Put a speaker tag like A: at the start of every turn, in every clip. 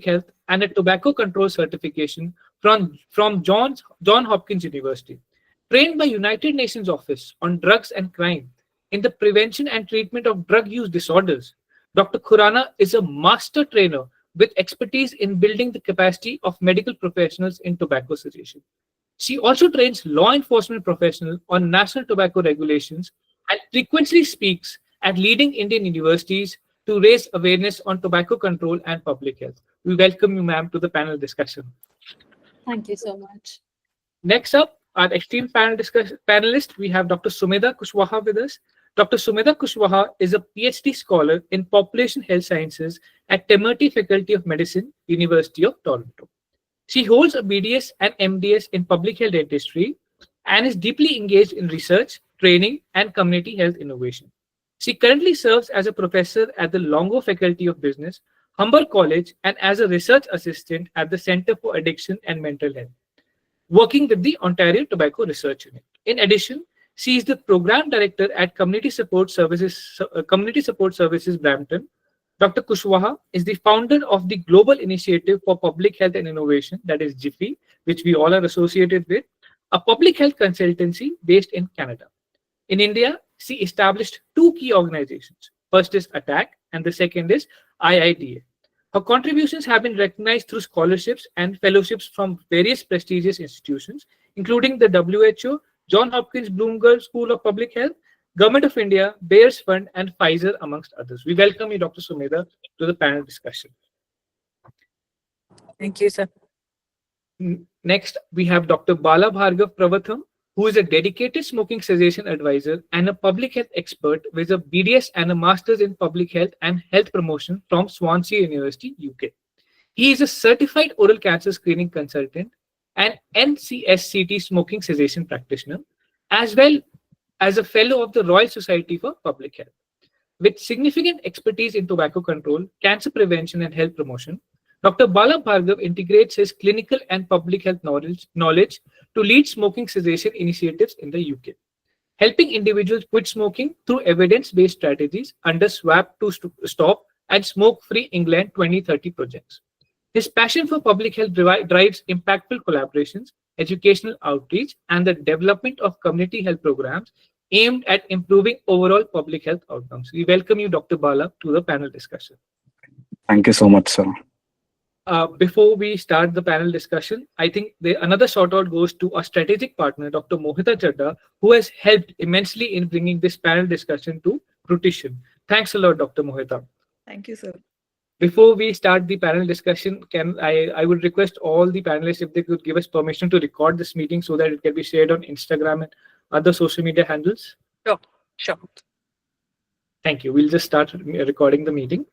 A: Health and a tobacco control certification from John Hopkins University. Trained by United Nations Office on Drugs and Crime in the prevention and treatment of drug use disorders, Dr. Khurana is a master trainer with expertise in building the capacity of medical professionals in tobacco cessation. She also trains law enforcement professionals on national tobacco regulations and frequently speaks at leading Indian universities to raise awareness on tobacco control and public health. We welcome you, ma'am, to the panel discussion.
B: Thank you so much.
A: Next up, our esteemed panelist, we have Dr. Sumedha Kushwaha with us. Dr. Sumedha Kushwaha is a Ph.D. scholar in population health sciences at Temerty Faculty of Medicine, University of Toronto. She holds a BDS and MDS in public health dentistry and is deeply engaged in research, training, and community health innovation. She currently serves as a professor at the Longo Faculty of Business, Humber College, and as a research assistant at the Center for Addiction and Mental Health, working with the Ontario Tobacco Research Unit. In addition, she is the program director at Community Support Services Brampton. Dr. Kushwaha is the founder of the Global Initiative for Public Health and Innovation, that is GIFI, which we all are associated with, a public health consultancy based in Canada. In India, she established two key organizations. First is ATTACK, and the second is IIDA. Her contributions have been recognized through scholarships and fellowships from various prestigious institutions, including the WHO, John Hopkins Bloomberg School of Public Health, Government of India, Bears Fund, and Pfizer, amongst others. We welcome you, Dr. Sumedha, to the panel discussion.
B: Thank you, sir.
A: Next, we have Dr. Bala Bhargav Parvatham, who is a dedicated smoking cessation advisor and a public health expert with a BDS and a master's in public health and health promotion from Swansea University, UK. He is a certified oral cancer screening consultant and NCSCT smoking cessation practitioner, as well as a fellow of the Royal Society for Public Health. With significant expertise in tobacco control, cancer prevention, and health promotion, Dr. Bala Bhargav integrates his clinical and public health knowledge to lead smoking cessation initiatives in the UK, helping individuals quit smoking through evidence-based strategies under SWAP to Stop and Smoke-Free England 2030 projects. His passion for public health drives impactful collaborations, educational outreach, and the development of community health programs aimed at improving overall public health outcomes. We welcome you, Dr. Bala, to the panel discussion.
C: Thank you so much, sir.
A: Before we start the panel discussion, I think another shout out goes to our strategic partner, Dr. Mohita Chadha, who has helped immensely in bringing this panel discussion to fruition. Thanks a lot, Dr. Mohita.
B: Thank you, sir.
A: Before we start the panel discussion, I would request all the panelists if they could give us permission to record this meeting so that it can be shared on Instagram and other social media handles.
B: Sure.
A: Thank you. We'll just start recording the meeting.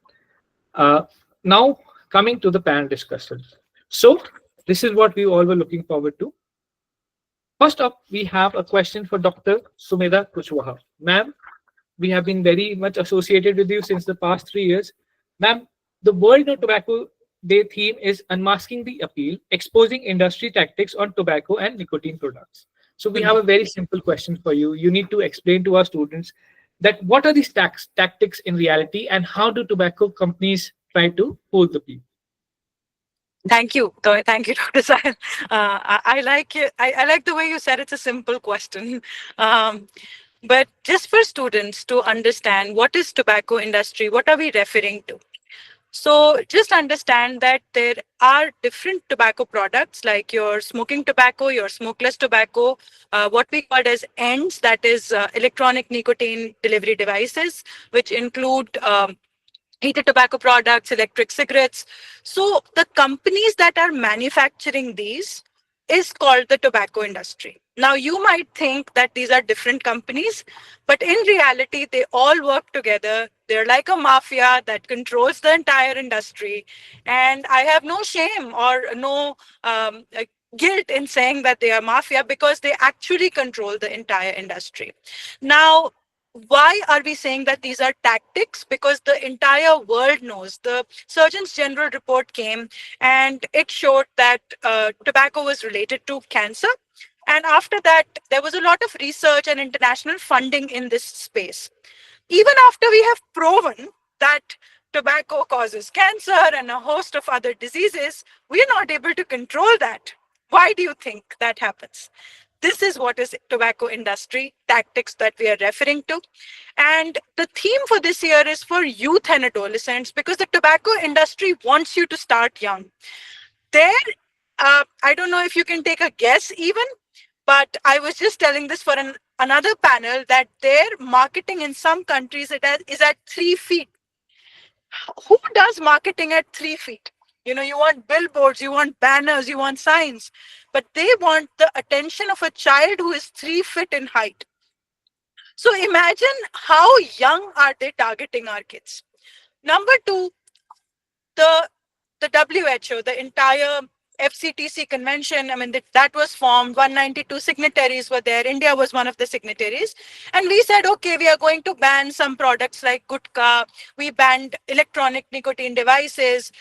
A: Now, coming to the panel discussion. So, this is what we all were looking forward to. First up, we have a question for Dr. Sumedha Kushwaha. Ma'am, we have been very much associated with you since the past 3 years. Ma'am, the World No Tobacco Day theme is Unmasking the Appeal, Exposing Industry Tactics on Tobacco and Nicotine Products. So we have a very simple question for you. You need to explain to our students that what are these tactics in reality and how do tobacco companies try to fool the people?
D: Thank you, Dr. Sahil. I like it. I like the way you said it's a simple question. But just for students to understand what is tobacco industry, what are we referring to? So just understand that there are different tobacco products like your smoking tobacco, your smokeless tobacco, what we call as ENDS, that is electronic nicotine delivery devices, which include heated tobacco products, electric cigarettes. So the companies that are manufacturing these is called the tobacco industry. Now, you might think that these are different companies, but in reality, they all work together. They're like a mafia that controls the entire industry. And I have no shame or no guilt in saying that they are mafia because they actually control the entire industry. Now, why are we saying that these are tactics? Because the entire world knows. The Surgeon's General report came and it showed that tobacco was related to cancer. And after that, there was a lot of research and international funding in this space. Even after we have proven that tobacco causes cancer and a host of other diseases, we are not able to control that. Why do you think that happens? This is what is tobacco industry tactics that we are referring to. And the theme for this year is for youth and adolescents, because the tobacco industry wants you to start young. There, I don't know if you can take a guess even, but I was just telling this for another panel that their marketing in some countries is at 3 feet. Who does marketing at 3 feet? You know, you want billboards, you want banners, you want signs, but they want the attention of a child who is 3 feet in height. So imagine how young are they targeting our kids. Number two, the WHO, the entire FCTC convention, I mean, that was formed, 192 signatories were there. India was one of the signatories. And we said, okay, we are going to ban some products like gutka. We banned electronic nicotine devices.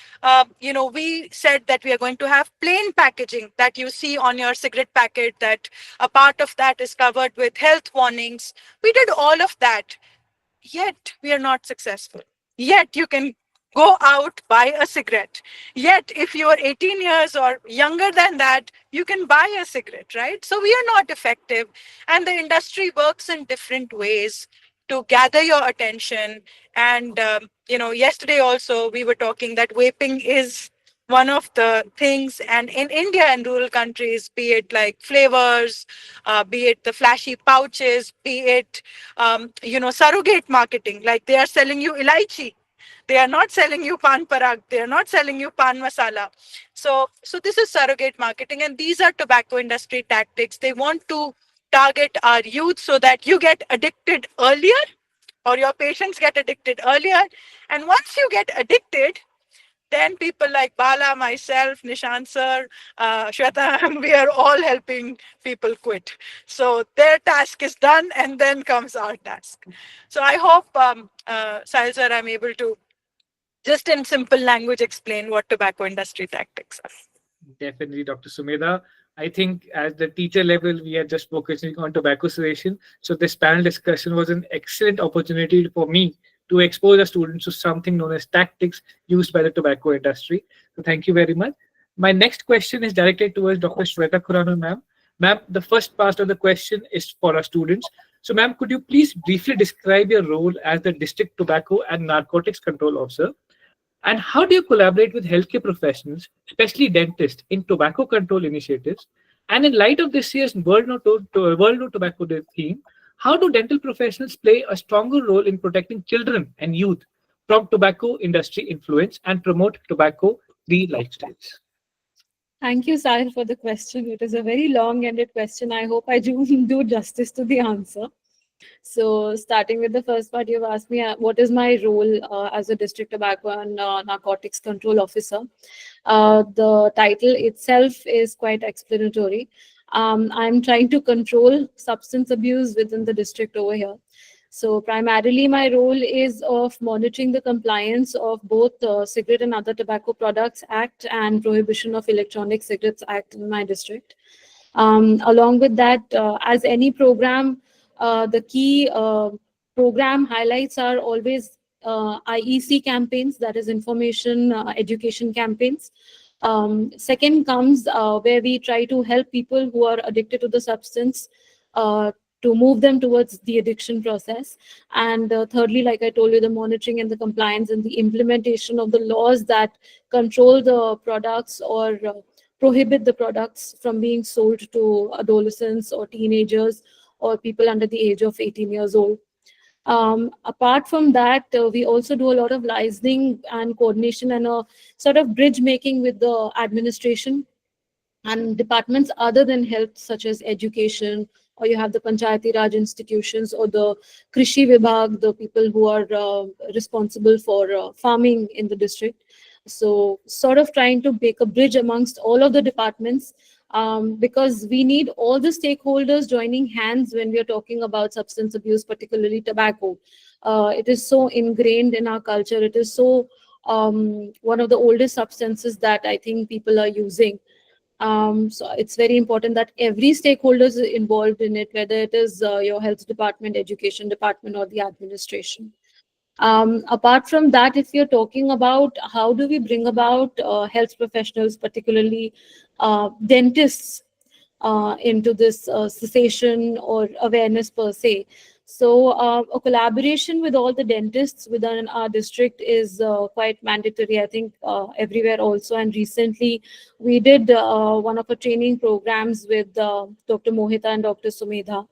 D: We said that we are going to have plain packaging that you see on your cigarette packet, that a part of that is covered with health warnings. We did all of that. Yet we are not successful. Yet you can go out, buy a cigarette. Yet if you are 18 years or younger than that, you can buy a cigarette, right? So we are not effective. And the industry works in different ways to gather your attention. And, yesterday also we were talking that vaping is one of the things. And in India and rural countries, be it like flavors, be it the flashy pouches, be it surrogate marketing, like they are selling you elaichi. They are not selling you pan parag. They are not selling you pan masala. So this is surrogate marketing, and these are tobacco industry tactics. They want to target our youth so that you get addicted earlier, or your patients get addicted earlier. And once you get addicted, then people like Bala, myself, Nishant sir, Shweta, we are all helping people quit. So their task is done, and then comes our task. So I hope, Sahil sir, I'm able to just in simple language explain what tobacco industry tactics are.
A: Definitely, Dr. Sumedha. I think at the teacher level, we are just focusing on tobacco cessation. So this panel discussion was an excellent opportunity for me to expose the students to something known as tactics used by the tobacco industry. So thank you very much. My next question is directed towards Dr. Shweta Khurana, ma'am. Ma'am, the first part of the question is for our students. So, ma'am, could you please briefly describe your role as the District Tobacco and Narcotics Control Officer? And how do you collaborate with healthcare professionals, especially dentists, in tobacco control initiatives? And in light of this year's World No Tobacco Day theme, how do dental professionals play a stronger role in protecting children and youth from tobacco industry influence and promote tobacco-free lifestyles?
B: Thank you, Sahil, for the question. It is a very long-ended question. I hope I do justice to the answer. So, starting with the first part, you've asked me what is my role as a District Tobacco and Narcotics Control Officer. The title itself is quite explanatory. I'm trying to control substance abuse within the district over here. So primarily my role is of monitoring the compliance of both Cigarette and Other Tobacco Products Act and Prohibition of Electronic Cigarettes Act in my district. Along with that, as any program, the key program highlights are always IEC campaigns, that is information education campaigns. Second comes where we try to help people who are addicted to the substance to move them towards the addiction process. And thirdly, like I told you, the monitoring and the compliance and the implementation of the laws that control the products or prohibit the products from being sold to adolescents or teenagers or people under the age of 18 years old. Apart from that, we also do a lot of licensing and coordination and a sort of bridge making with the administration and departments other than health, such as education, or you have the Panchayati Raj institutions or the Krishi Vibhag, the people who are responsible for farming in the district. So sort of trying to make a bridge amongst all of the departments, because we need all the stakeholders joining hands when we are talking about substance abuse, particularly tobacco. It is so ingrained in our culture. It is so one of the oldest substances that I think people are using. So it's very important that every stakeholder is involved in it, whether it is your health department, education department, or the administration. Apart from that, if you're talking about how do we bring about health professionals, particularly dentists, into this cessation or awareness per se. So a collaboration with all the dentists within our district is quite mandatory, I think, everywhere also. And recently we did one of our training programs with Dr. Mohita and Dr. Sumedha,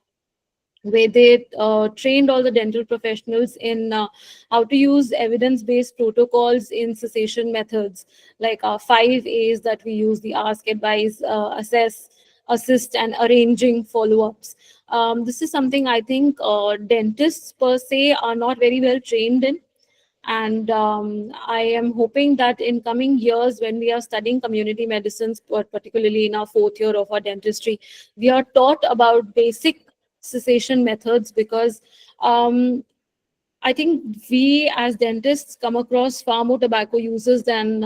B: where they trained all the dental professionals in how to use evidence-based protocols in cessation methods, like our 5 A's that we use: the ask, advise, assess, assist, and arranging follow-ups. This is something I think dentists per se are not very well trained in. And I am hoping that in coming years, when we are studying community medicines, particularly in our 4th year of our dentistry, we are taught about basic cessation methods, because I think we as dentists come across far more tobacco users than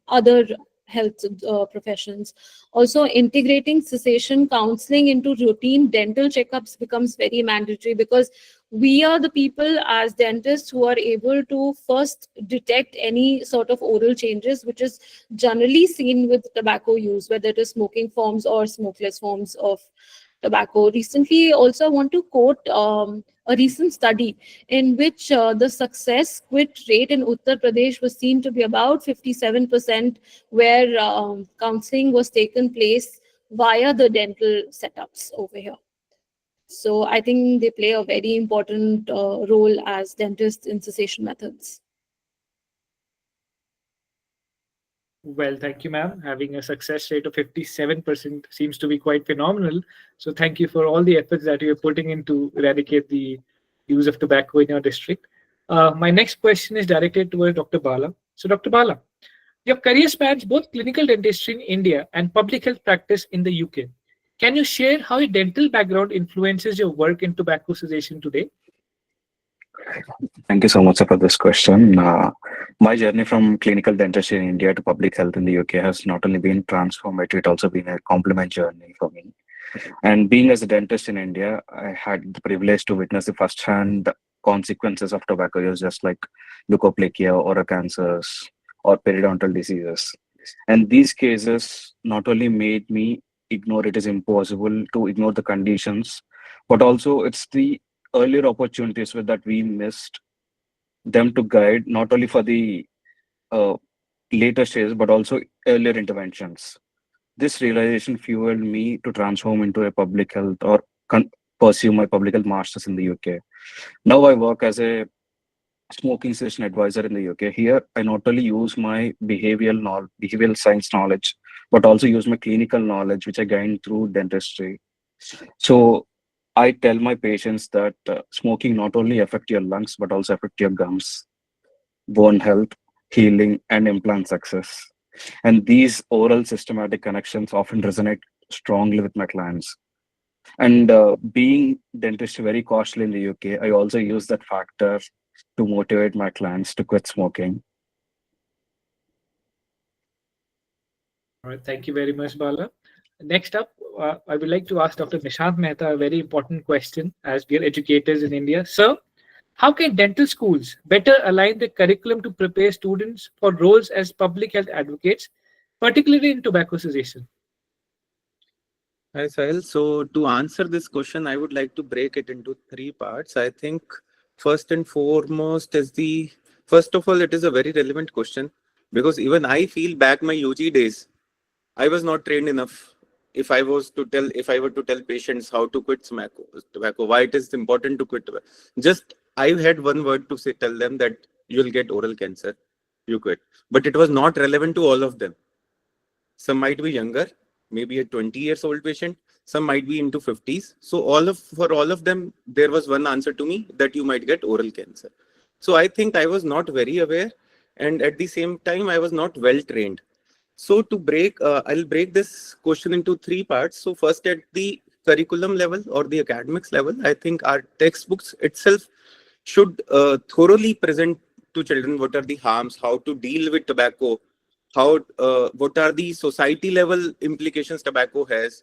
B: other health professions. Also, integrating cessation counseling into routine dental checkups becomes very mandatory, because we are the people as dentists who are able to first detect any sort of oral changes, which is generally seen with tobacco use, whether it is smoking forms or smokeless forms of tobacco. Recently, also, I want to quote a recent study in which the success quit rate in Uttar Pradesh was seen to be about 57%, where counseling was taken place via the dental setups over here. So I think they play a very important role as dentists in cessation methods.
A: Well, thank you, ma'am. Having a success rate of 57% seems to be quite phenomenal. So thank you for all the efforts that you're putting in to eradicate the use of tobacco in your district. My next question is directed towards Dr. Bala. So, Dr. Bala, your career spans both clinical dentistry in India and public health practice in the UK. Can you share how your dental background influences your work in tobacco cessation today?
C: Thank you so much sir, for this question. My journey from clinical dentistry in India to public health in the UK has not only been transformative, it also been a complement journey for me. And being as a dentist in India, I had the privilege to witness the first-hand consequences of tobacco use, just like leukoplakia, oral cancers, or periodontal diseases. And these cases not only made me ignore it is impossible to ignore the conditions, but also it's the earlier opportunities that we missed them to guide not only for the uh, later stages, but also earlier interventions. This realization fueled me to transform into a public health or pursue my public health masters in the UK. Now I work as a smoking cessation advisor in the UK. Here, I not only use my behavioral science knowledge, but also use my clinical knowledge, which I gained through dentistry. So I tell my patients that smoking not only affect your lungs, but also affect your gums, bone health, healing, and implant success. And these oral systematic connections often resonate strongly with my clients. And being dentist very costly in the UK, I also use that factor to motivate my clients to quit smoking.
A: All right, thank you very much, Bala. Next up, I would like to ask Dr. Nishant Mehta a very important question as we are educators in India. Sir, how can dental schools better align their curriculum to prepare students for roles as public health advocates, particularly in tobacco cessation?
E: Hi, Sahil. So to answer this question, I would like to break it into 3 parts. I think first and foremost first of all, it is a very relevant question, because even I feel back my UG days, I was not trained enough. If I were to tell patients how to quit tobacco, why it is important to quit tobacco. Just I had one word to say, tell them that you'll get oral cancer, you quit. But it was not relevant to all of them. Some might be younger, maybe a 20 years old patient. Some might be into 50s. So for all of them, there was one answer to me, that you might get oral cancer. So I think I was not very aware, and at the same time, I was not well trained. So I'll break this question into 3 parts. So first, at the curriculum level or the academics level, I think our textbooks itself should thoroughly present to children what are the harms, how to deal with tobacco, what are the society level implications tobacco has,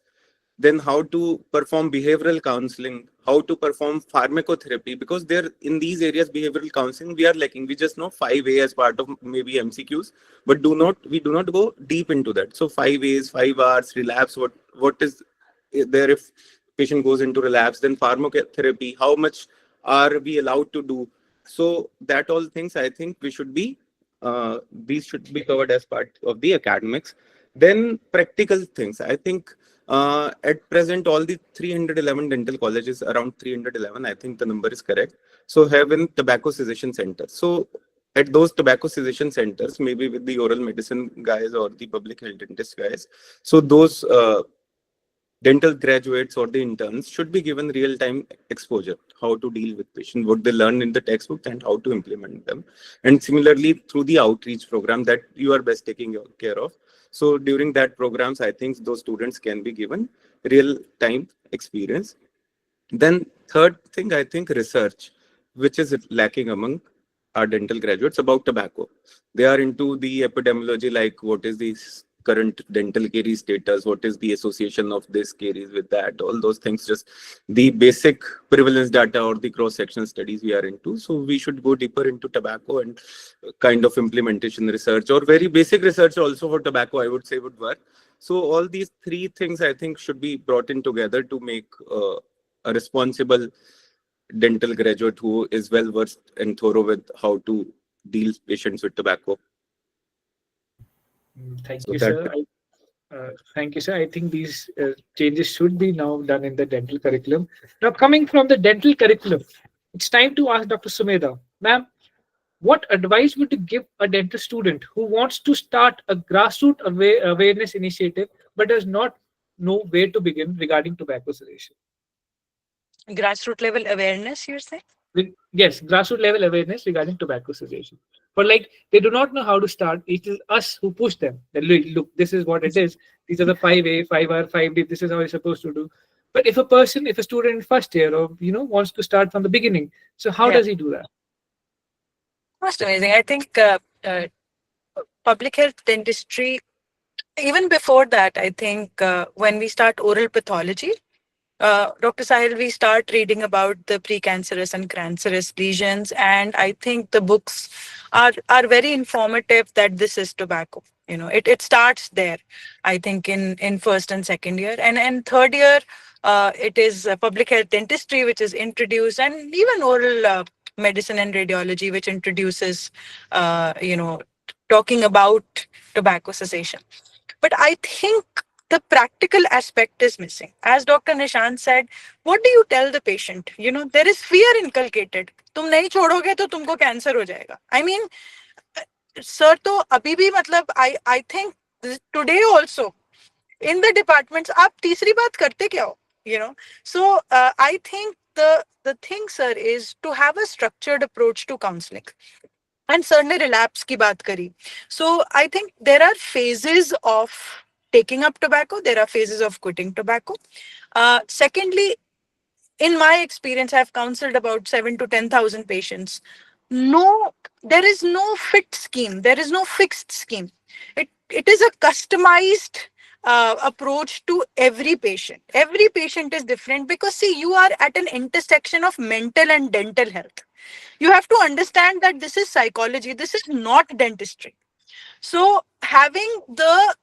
E: then how to perform behavioral counseling, how to perform pharmacotherapy, because there in these areas behavioral counseling we are lacking. We just know 5A as part of maybe MCQs, but we do not go deep into that. So 5As, 5Rs, relapse, what is there if patient goes into relapse, then pharmacotherapy, how much are we allowed to do? So that all things I think we should be these should be covered as part of the academics. Then practical things, I think at present all the 311 dental colleges, around 311, I think the number is correct, so have in tobacco cessation centers. So at those tobacco cessation centers, maybe with the oral medicine guys or the public health dentist guys, so those dental graduates or the interns should be given real-time exposure, how to deal with patients, what they learn in the textbook and how to implement them. And similarly, through the outreach program that you are best taking care of. So during that programs, I think those students can be given real-time experience. Then third thing, I think research, which is lacking among our dental graduates about tobacco. They are into the epidemiology, like what is the current dental caries status, what is the association of this caries with that, all those things, just the basic prevalence data or the cross-sectional studies we are into. So we should go deeper into tobacco and kind of implementation research or very basic research also for tobacco, I would say would work. So all these three things I think should be brought in together to make a responsible dental graduate who is well versed and thorough with how to deal patients with tobacco.
A: Thank
E: So
A: you,
E: that
A: sir. Thank you, sir. I think these changes should be now done in the dental curriculum. Now, coming from the dental curriculum, it's time to ask Dr. Sumedha. Ma'am, what advice would you give a dental student who wants to start a grassroots awareness initiative but does not know where to begin regarding tobacco cessation?
D: Grassroots level awareness, you're saying?
A: Yes, grassroots level awareness regarding tobacco cessation. But like they do not know how to start. It is us who push them. That look, this is what it is. These are the 5A, 5R, 5D. This is how you're supposed to do. But if a student in first year or wants to start from the beginning, so how does he do that?
D: Most amazing. I think public health dentistry, even before that, I think when we start oral pathology, Dr. Sahil, we start reading about the precancerous and cancerous lesions, and I think the books are very informative that this is tobacco. It starts there. I think in first and second year, and third year, it is public health dentistry which is introduced, and even oral medicine and radiology which introduces, talking about tobacco cessation. But I think the practical aspect is missing. As Dr. Nishant said, what do you tell the patient? There is fear inculcated. तुम नहीं छोड़ोगे तो तुमको cancer हो जाएगा. I mean, sir, तो अभी भी मतलब I think today also in the departments आप तीसरी बात करते क्या हो? So I think the thing, sir, is to have a structured approach to counseling. And certainly relapse ki baat kari. So I think there are phases of taking up tobacco. There are phases of quitting tobacco. Secondly, in my experience, I've counseled about 7 to 10,000 patients. No, there is no fit scheme. There is no fixed scheme. It is a customized approach to every patient. Every patient is different because see, you are at an intersection of mental and dental health. You have to understand that this is psychology. This is not dentistry. So having the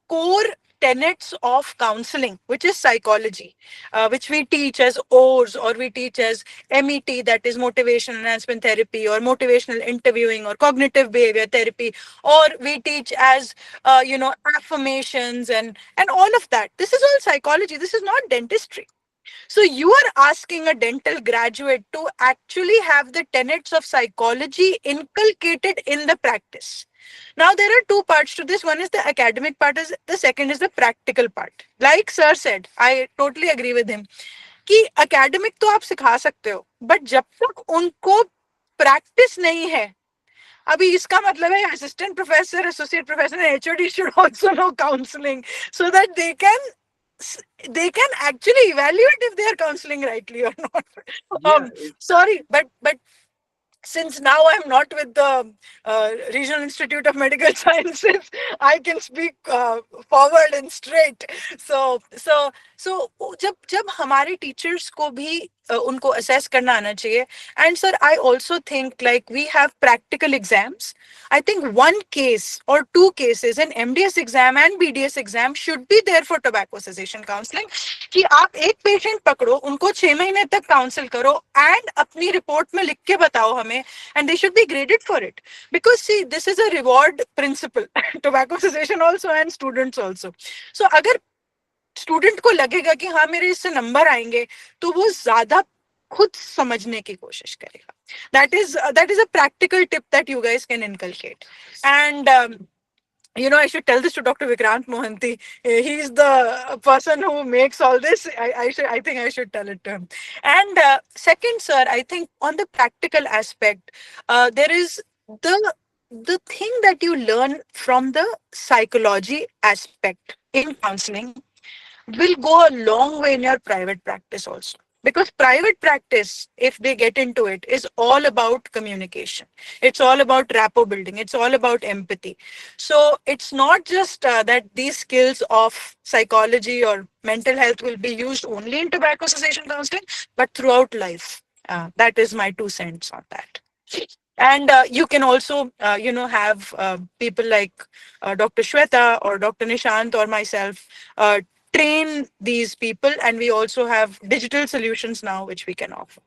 D: core tenets of counseling, which is psychology, which we teach as ORS or we teach as MET, that is motivational enhancement therapy, or motivational interviewing, or cognitive behavior therapy, or we teach as affirmations and all of that. This is all psychology. This is not dentistry. So you are asking a dental graduate to actually have the tenets of psychology inculcated in the practice. Now, there are two parts to this. One is the academic part, the second is the practical part. Like sir said, I totally agree with him. कि academic तो आप सिखा सकते हो, but जब तक उनको practice नहीं है, अभी इसका मतलब है assistant professor, associate professor, and HOD should also know counseling so that they can actually evaluate if they are counseling rightly or not. Sorry, but since now I'm not with the Regional Institute of Medical Sciences, I can speak forward and straight. So जब हमारे teachers को भी उनको assess करना आना चाहिए. And sir, I also think like we have practical exams. I think one case or two cases in MDS exam and BDS exam should be there for tobacco cessation counseling. कि आप एक patient पकड़ो, उनको 6 महीने तक counsel करो and अपनी report में लिख के बताओ हमें, and they should be graded for it. Because see, this is a reward principle. Tobacco cessation also and students also. So अगर स्टूडेंट को लगेगा कि हाँ मेरे इससे नंबर आएंगे, तो वो ज्यादा खुद समझने की कोशिश करेगा. That is a practical tip that you guys can inculcate. And I should tell this to Dr. Vikrant Mohanty. He's the person who makes all this. I think I should tell it to him. And second, sir, I think on the practical aspect, there is the thing that you learn from the psychology aspect in counseling will go a long way in your private practice also. Because private practice, if they get into it, is all about communication. It's all about rapport building. It's all about empathy. So it's not just that these skills of psychology or mental health will be used only in tobacco cessation counseling, but throughout life. That is my 2 cents on that. And you can also, have people like Dr. Shweta or Dr. Nishant or myself train these people, and we also have digital solutions now which we can offer.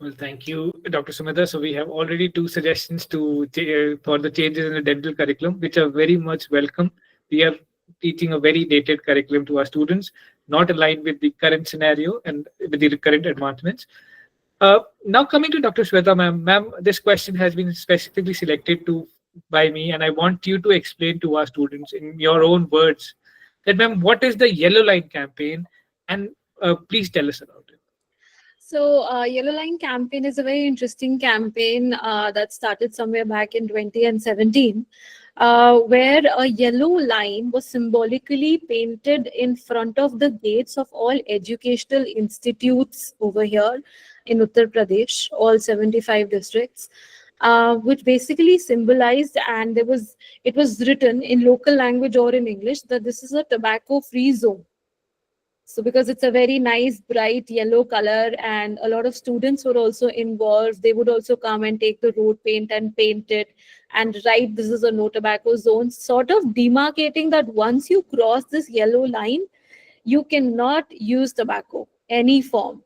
A: Well, thank you, Dr. Sumedha. So we have already 2 suggestions for the changes in the dental curriculum, which are very much welcome. We are teaching a very dated curriculum to our students, not aligned with the current scenario and with the current advancements. Now coming to Dr. Shweta, ma'am, this question has been specifically selected by me, and I want you to explain to our students in your own words that, ma'am, what is the Yellow Line campaign, and please tell us about it.
B: So Yellow Line campaign is a very interesting campaign that started somewhere back in 2017, where a yellow line was symbolically painted in front of the gates of all educational institutes over here in Uttar Pradesh, all 75 districts, which basically symbolized, and it was written in local language or in English, that this is a tobacco-free zone. So because it's a very nice, bright yellow color, and a lot of students were also involved, they would also come and take the road paint and paint it and write, this is a no tobacco zone, sort of demarcating that once you cross this yellow line, you cannot use tobacco, any form.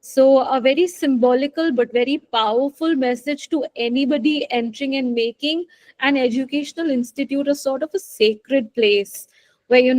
B: So a very symbolical but very powerful message to anybody entering and making an educational institute a sort of a sacred place where,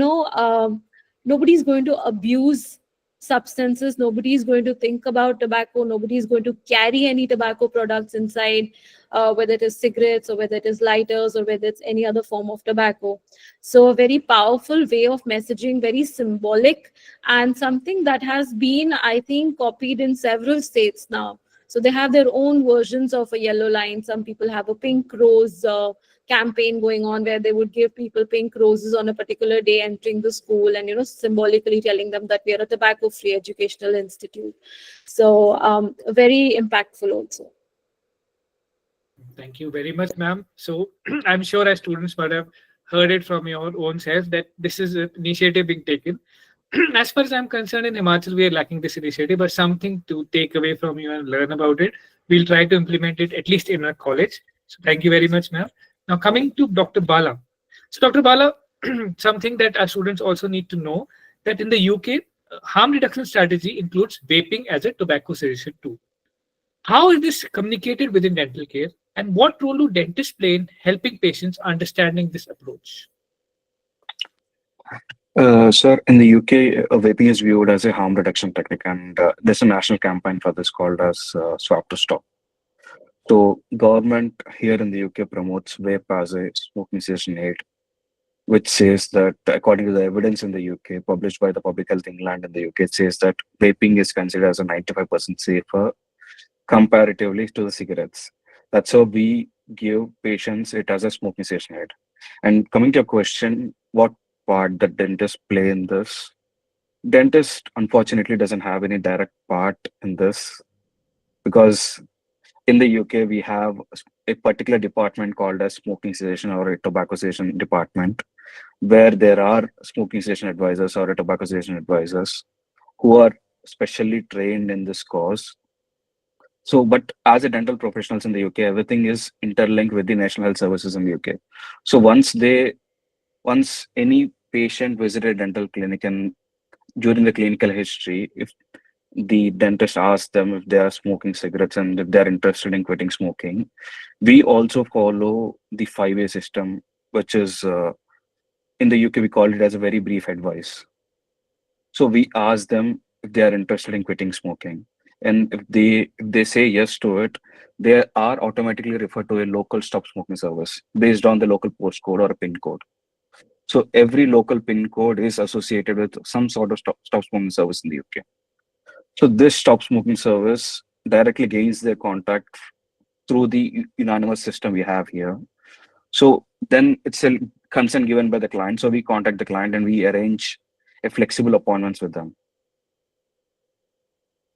B: nobody's going to abuse substances, nobody's going to think about tobacco, nobody's going to carry any tobacco products inside, whether it is cigarettes or whether it is lighters or whether it's any other form of tobacco. So a very powerful way of messaging, very symbolic, and something that has been, I think, copied in several states now. So they have their own versions of a yellow line. Some people have a pink rose campaign going on where they would give people pink roses on a particular day entering the school, and symbolically telling them that we are a tobacco-free educational institute. So very impactful also.
A: Thank you very much, ma'am. So I'm sure our students might have heard it from your own self that this is an initiative being taken. As far as I'm concerned, in Himachal, we are lacking this initiative, but something to take away from you and learn about it. We'll try to implement it at least in our college. So thank you very much, ma'am. Now coming to Dr. Bala. So Dr. Bala, something that our students also need to know, that in the UK, harm reduction strategy includes vaping as a tobacco cessation tool. How is this communicated within dental care, and what role do dentists play in helping patients understanding this approach?
C: Sir, in the UK, vaping is viewed as a harm reduction technique, and there's a national campaign for this called as Swap to Stop. So, government here in the UK promotes vape as a smoking cessation aid, which says that according to the evidence in the UK, published by the Public Health England in the UK, it says that vaping is considered as a 95% safer comparatively to the cigarettes. That's how we give patients it as a smoking cessation aid. And coming to your question, what part the dentists play in this? Dentist, unfortunately, doesn't have any direct part in this because in the UK, we have a particular department called as smoking cessation or a tobacco cessation department, where there are smoking cessation advisors or a tobacco cessation advisors who are specially trained in this cause. So, but as a dental professionals in the UK, everything is interlinked with the National Health Services in the UK. So once any patient visited a dental clinic and during the clinical history, if the dentist asks them if they are smoking cigarettes and if they are interested in quitting smoking, we also follow the 5A system, which is in the UK we call it as a very brief advice. So we ask them if they are interested in quitting smoking, and if they say yes to it, they are automatically referred to a local stop smoking service based on the local postcode or a pin code. So every local pin code is associated with some sort of stop smoking service in the UK. So this stop smoking service directly gains their contact through the unanimous system we have here. So then it's a consent given by the client. So we contact the client and we arrange a flexible appointments with them.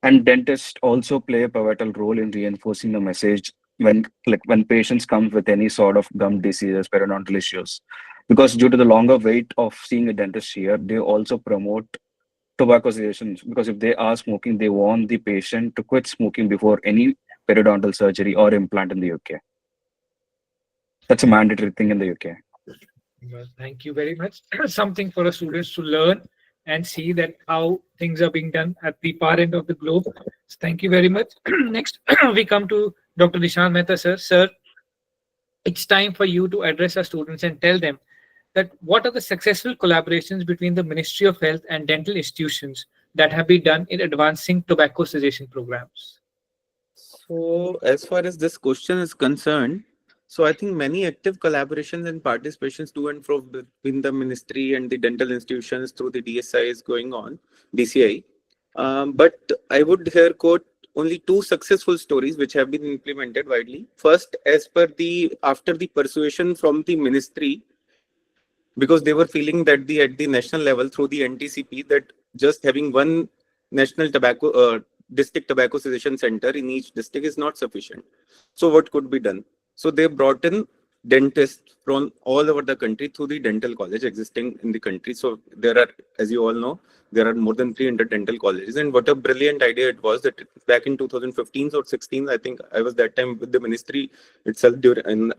C: And dentists also play a pivotal role in reinforcing the message when patients come with any sort of gum diseases, periodontal issues. Because due to the longer wait of seeing a dentist here, they also promote tobacco cessation, because if they are smoking, they want the patient to quit smoking before any periodontal surgery or implant in the UK. That's a mandatory thing in the UK.
A: Well, thank you very much. Something for our students to learn and see that how things are being done at the far end of the globe. So thank you very much. Next, we come to Dr. Nishant Mehta, sir. Sir, it's time for you to address our students and tell them that what are the successful collaborations between the Ministry of Health and dental institutions that have been done in advancing tobacco cessation programs?
E: So as far as this question is concerned, so I think many active collaborations and participations to and fro between the ministry and the dental institutions through the DSI is going on, DCI. But I would here quote only two successful stories which have been implemented widely. First, after the persuasion from the ministry, because they were feeling that at the national level through the NTCP that just having one national district tobacco cessation center in each district is not sufficient. So what could be done? So they brought in dentists from all over the country through the dental college existing in the country. So there are, as you all know, there are more than 300 dental colleges. And what a brilliant idea it was that back in 2015 or 16, I think I was that time with the ministry itself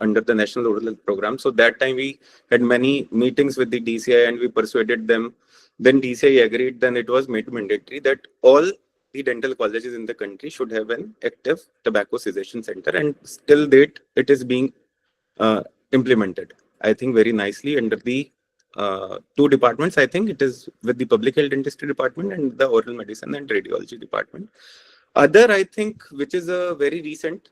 E: under the National Oral Health Program. So that time we had many meetings with the DCI and we persuaded them. Then DCI agreed, then it was made mandatory that all the dental colleges in the country should have an active tobacco cessation center. And still date, it is being implemented, I think, very nicely under the two departments. I think it is with the public health dentistry department and the oral medicine and radiology department. Other, I think, which is a very recent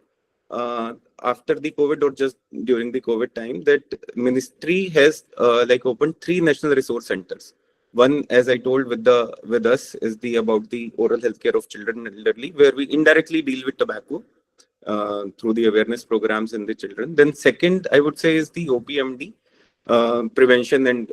E: after the COVID or just during the COVID time, that ministry has opened 3 national resource centers. One, as I told with us, is about the oral health care of children and elderly, where we indirectly deal with tobacco through the awareness programs in the children. Then second, I would say, is the OPMD, prevention and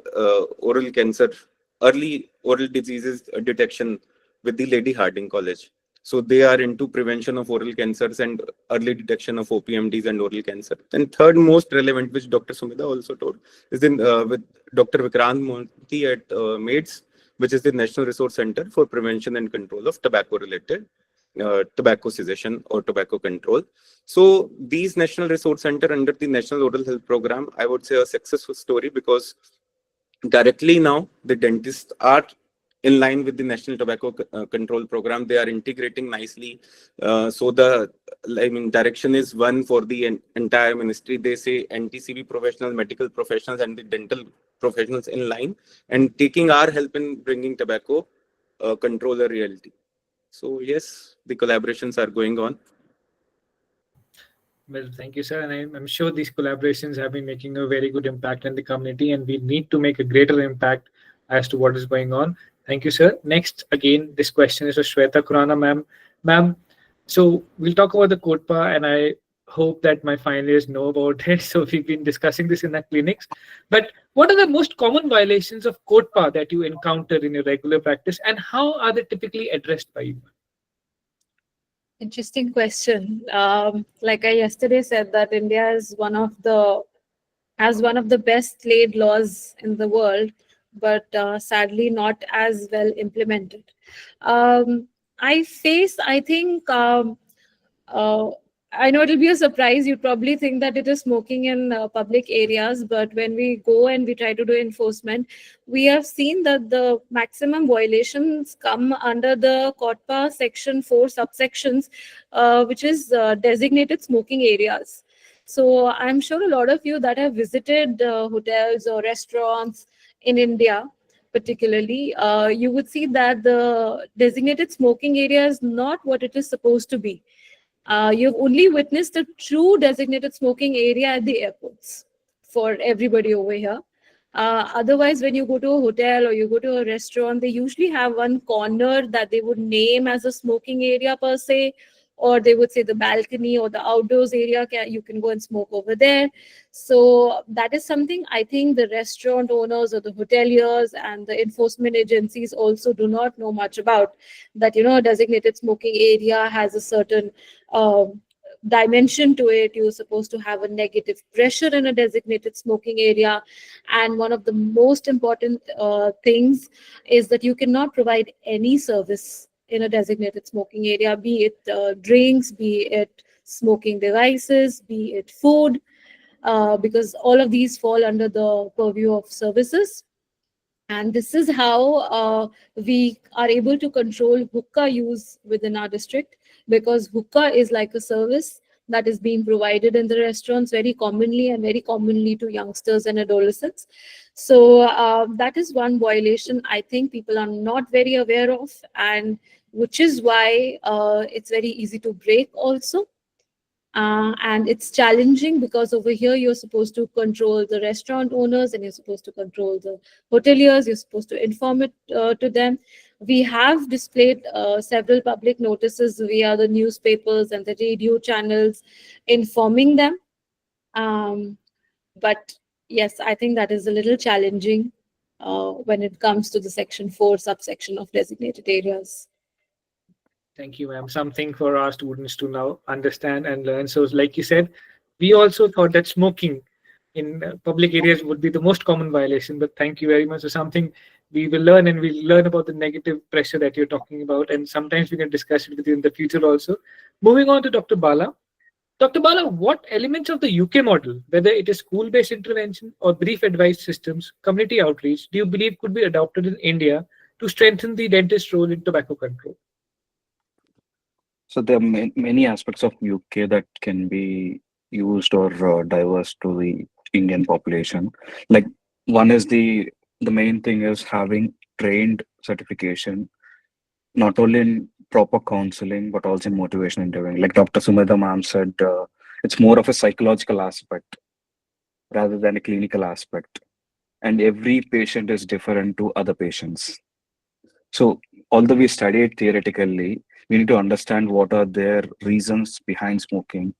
E: oral cancer, early oral diseases detection with the Lady Hardinge College. So they are into prevention of oral cancers and early detection of OPMDs and oral cancer. And third most relevant, which Dr. Sumedha also told, is with Dr. Vikrant Monti at MAIDS, which is the National Resource Center for Prevention and Control of Tobacco-related tobacco cessation or tobacco control. So these National Resource Center under the National Oral Health Program, I would say a successful story, because directly now the dentists are in line with the National Tobacco Control Program. They are integrating nicely. So direction is one for the entire ministry. They say NTCB professionals, medical professionals, and the dental professionals in line, and taking our help in bringing tobacco control a reality. So yes, the collaborations are going on.
A: Well, thank you, sir. And I'm sure these collaborations have been making a very good impact in the community, and we need to make a greater impact as to what is going on. Thank you, sir. Next, again, this question is for Shweta, Khurana, ma'am. Ma'am, so we'll talk about the CODPA, and I hope that my final years know about it. So we've been discussing this in our clinics. But what are the most common violations of CODPA that you encounter in your regular practice, and how are they typically addressed by you?
B: Interesting question. Like I yesterday said, that India is one of the has one of the best laid laws in the world, but sadly not as well implemented. I think, uh, I know it'll be a surprise. You'd probably think that it is smoking in public areas, but when we go and we try to do enforcement, we have seen that the maximum violations come under the CODPA Section 4 subsections, which is designated smoking areas. So I'm sure a lot of you that have visited hotels or restaurants in India, particularly, you would see that the designated smoking area is not what it is supposed to be. You've only witnessed a true designated smoking area at the airports for everybody over here. Otherwise, when you go to a hotel or you go to a restaurant, they usually have one corner that they would name as a smoking area per se, or they would say the balcony or the outdoors area, you can go and smoke over there. So that is something I think the restaurant owners or the hoteliers and the enforcement agencies also do not know much about. That, a designated smoking area has a certain dimension to it. You're supposed to have a negative pressure in a designated smoking area. And one of the most important things is that you cannot provide any service in a designated smoking area, be it drinks, be it smoking devices, be it food, because all of these fall under the purview of services. And this is how we are able to control hookah use within our district, because hookah is like a service that is being provided in the restaurants very commonly, and very commonly to youngsters and adolescents. So that is one violation I think people are not very aware of, and which is why it's very easy to break also. And it's challenging because over here you're supposed to control the restaurant owners, and you're supposed to control the hoteliers, you're supposed to inform it to them. We have displayed several public notices via the newspapers and the radio channels informing them. But yes, I think that is a little challenging when it comes to the Section 4 subsection of designated areas.
A: Thank you, ma'am. Something for our students to now understand and learn. So, like you said, we also thought that smoking in public areas would be the most common violation. But thank you very much. So, something we will learn, and we'll learn about the negative pressure that you're talking about. And sometimes we can discuss it with you in the future also. Moving on to Dr. Bala. Dr. Bala, what elements of the UK model, whether it is school-based intervention or brief advice systems, community outreach, do you believe could be adopted in India to strengthen the dentist role in tobacco control?
C: So there are many aspects of UK that can be used or diverse to the Indian population. Like one is the main thing is having trained certification, not only in proper counseling but also in motivation interviewing. Like Dr. Sumedha ma'am said, it's more of a psychological aspect rather than a clinical aspect. And every patient is different to other patients. So although we study it theoretically, we need to understand what are their reasons behind smoking.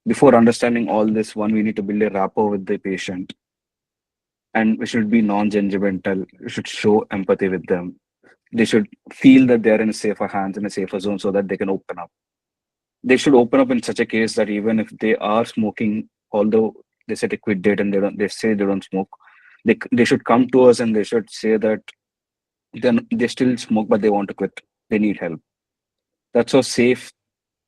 C: Before understanding all this, one, we need to build a rapport with the patient. And we should be non-judgmental. We should show empathy with them. They should feel that they're in safer hands, in a safer zone, so that they can open up. They should open up in such a case that even if they are smoking, although they say they quit it and they say they don't smoke, they should come to us and they should say that then they still smoke, but they want to quit. They need help. That's how safe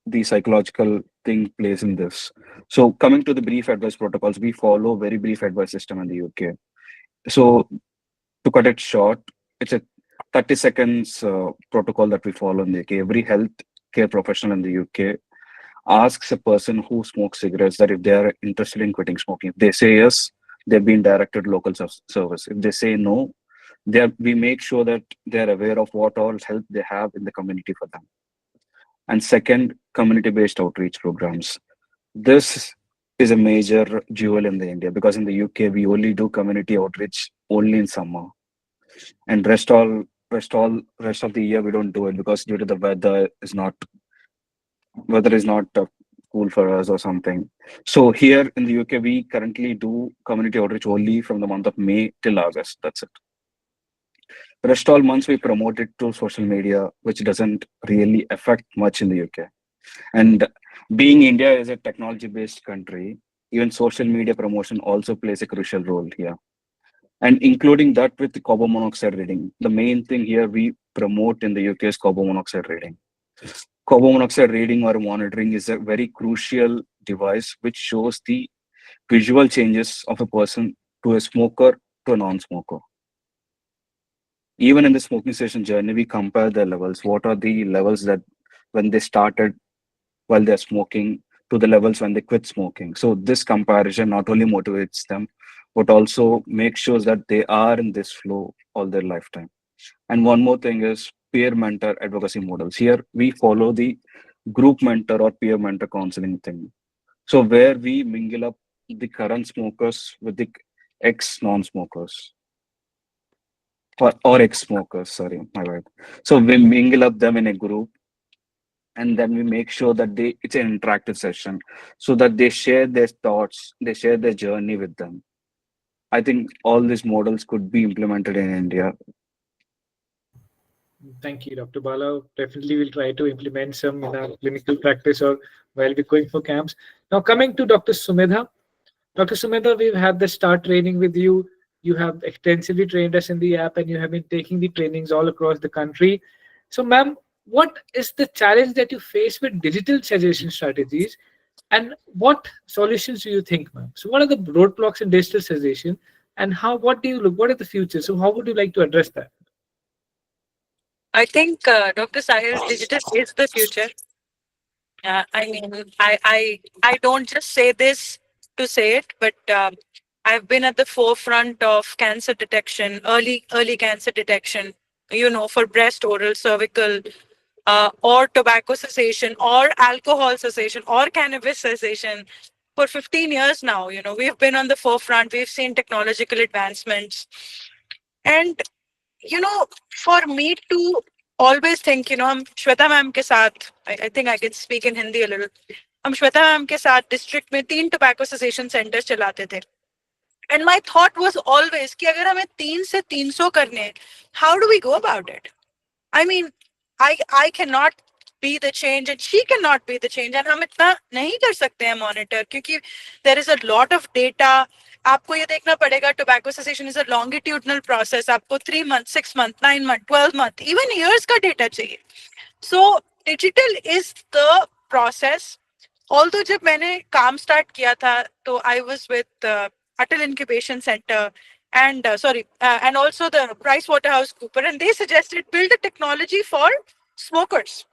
C: the psychological thing plays in this. So coming to the brief advice protocols, we follow very brief advice system in the UK. So to cut it short, it's a 30 seconds protocol that we follow in the UK. Every health care professional in the UK asks a person who smokes cigarettes that if they are interested in quitting smoking. If they say yes, they've been directed to local service. If they say no, we make sure that they're aware of what all help they have in the community for them. And second, community-based outreach programs. This is a major jewel in the India, because in the UK we only do community outreach only in summer, and rest of the year we don't do it because due to the weather is not cool for us or something. So here in the UK, we currently do community outreach only from the month of May till August. That's it. Rest all months we promote it to social media, which doesn't really affect much in the UK. And being India is a technology-based country, even social media promotion also plays a crucial role here. And including that with the carbon monoxide reading, the main thing here we promote in the UK is carbon monoxide reading. Carbon monoxide reading or monitoring is a very crucial device which shows the visual changes of a person to a smoker to a non-smoker. Even in the smoking cessation journey, we compare the levels. What are the levels that when they started while they're smoking to the levels when they quit smoking? So this comparison not only motivates them, but also makes sure that they are in this flow all their lifetime. And one more thing is peer mentor advocacy models. Here we follow the group mentor or peer mentor counseling thing. So where we mingle up the current smokers with the ex non-smokers or ex-smokers, sorry, my bad. So we mingle up them in a group and then we make sure that it's an interactive session so that they share their thoughts, they share their journey with them. I think all these models could be implemented in India.
A: Thank you, Dr. Bala. Definitely, we'll try to implement some in our clinical practice or while we're going for camps. Now, coming to Dr. Sumedha. Dr. Sumedha, we've had the start training with you. You have extensively trained us in the app and you have been taking the trainings all across the country. So, ma'am, what is the challenge that you face with digital suggestion strategies and what solutions do you think, ma'am? So, what are the roadblocks in digital suggestion and what do you look, what is the future? So, how would you like to address that?
D: I think, Dr. Sahil, digital is the future. I mean, I don't just say this to say it, but I've been at the forefront of cancer detection, early cancer detection, for breast, oral, cervical, or tobacco cessation, or alcohol cessation, or cannabis cessation for 15 years now. We've been on the forefront. We've seen technological advancements. And, for me to always think, हम Shweta ma'am के साथ, I think I can speak in Hindi a little. हम Shweta ma'am के साथ district में 3 tobacco cessation centers चलाते थे. And my thought was always कि अगर हमें 3 से 300 करने हैं, how do we go about it? I mean, I cannot be the change and she cannot be the change, and हम इतना नहीं कर सकते हैं monitor क्योंकि there is a lot of data. आपको ये देखना पड़ेगा, tobacco cessation is a longitudinal process. आपको 3 months, 6 months, 9 months, 12 months, even years का data चाहिए. So digital is the process. Although जब मैंने काम start किया था, तो I was with Atal Incubation Center and and also the PricewaterhouseCoopers, and they suggested build a technology for smokers.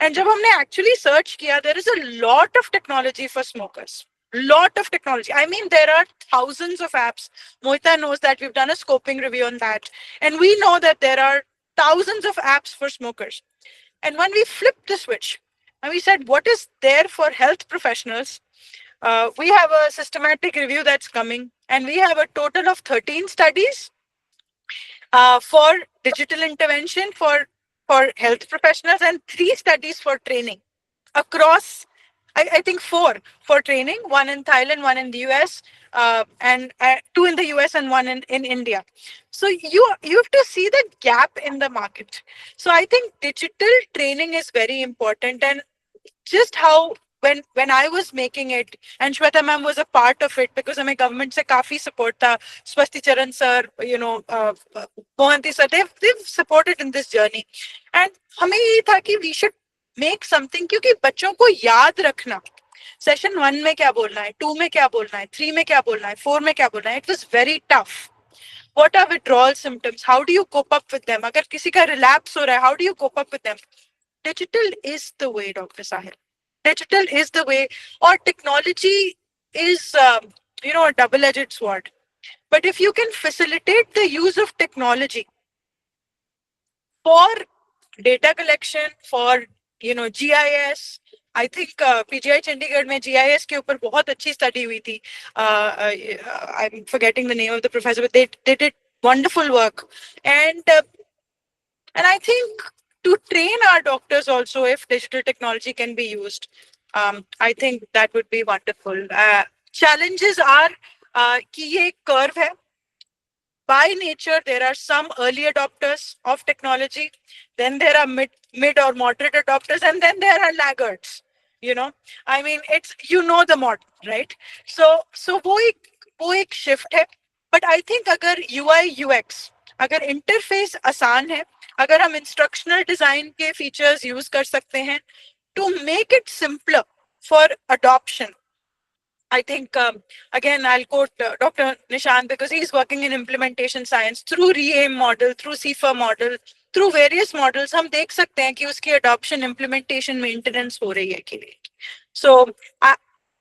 D: And जब हमने actually search किया, there is a lot of technology for smokers. Lot of technology. I mean, there are thousands of apps. Mohita knows that. We've done a scoping review on that. And we know that there are thousands of apps for smokers. And when we flipped the switch and we said, what is there for health professionals? We have a systematic review that's coming, and we have a total of 13 studies for digital intervention for health professionals and 3 studies for training across, I think 4 for training, 1 in Thailand, 1 in the US, and 2 in the US and 1 in India. So you have to see the gap in the market. So I think digital training is very important, and just how when I was making it, and Shweta ma'am was a part of it because हमें government से काफी support था, Swasti Charan sir, Mohanty sir, they've supported in this journey, and हमें ये था कि we should make something क्योंकि बच्चों को याद रखना सेशन 1 में क्या बोलना है, 2 में क्या बोलना है, 3 में क्या बोलना है, 4 में क्या बोलना है. It was very tough. What are withdrawal symptoms? How do you cope up with them? अगर किसी का relapse हो रहा है, how do you cope up with them? Digital is the way, Dr. Sahil. Digital is the way, or technology is, a double-edged sword. But if you can facilitate the use of technology for data collection, for, GIS, I think PGI Chandigarh में GIS के ऊपर बहुत अच्छी study हुई थी. I'm forgetting the name of the professor, but they did wonderful work. And I think to train our doctors also, if digital technology can be used, I think that would be wonderful. Challenges are कि ये एक curve है. By nature, there are some early adopters of technology, then there are mid or moderate adopters, and then there are laggards. I mean, it's the model, right? So वो एक shift है. But I think अगर UI UX, अगर interface आसान है, अगर हम instructional design के features use कर सकते हैं to make it simpler for adoption. I think, again, I'll quote Dr. Nishant because he's working in implementation science through REAIM model, through CIFA model, through various models. हम देख सकते हैं कि उसकी adoption, implementation, maintenance हो रही है कि नहीं. So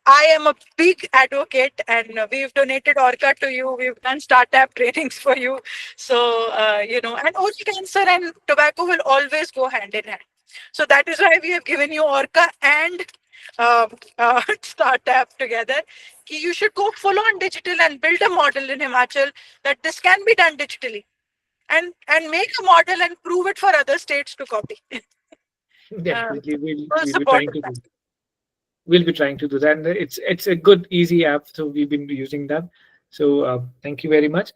D: I am a big advocate, and we've donated Orca to you. We've done startup trainings for you. So, and oral cancer and tobacco will always go hand in hand. So that is why we have given you Orca and startup together. You should go full on digital and build a model in Himachal that this can be done digitally, and make a model and prove it for other states to copy.
A: Definitely, we'll be
D: support
A: trying to do. We'll be trying to do that. And it's a good, easy app, so we've been using that. So thank you very much.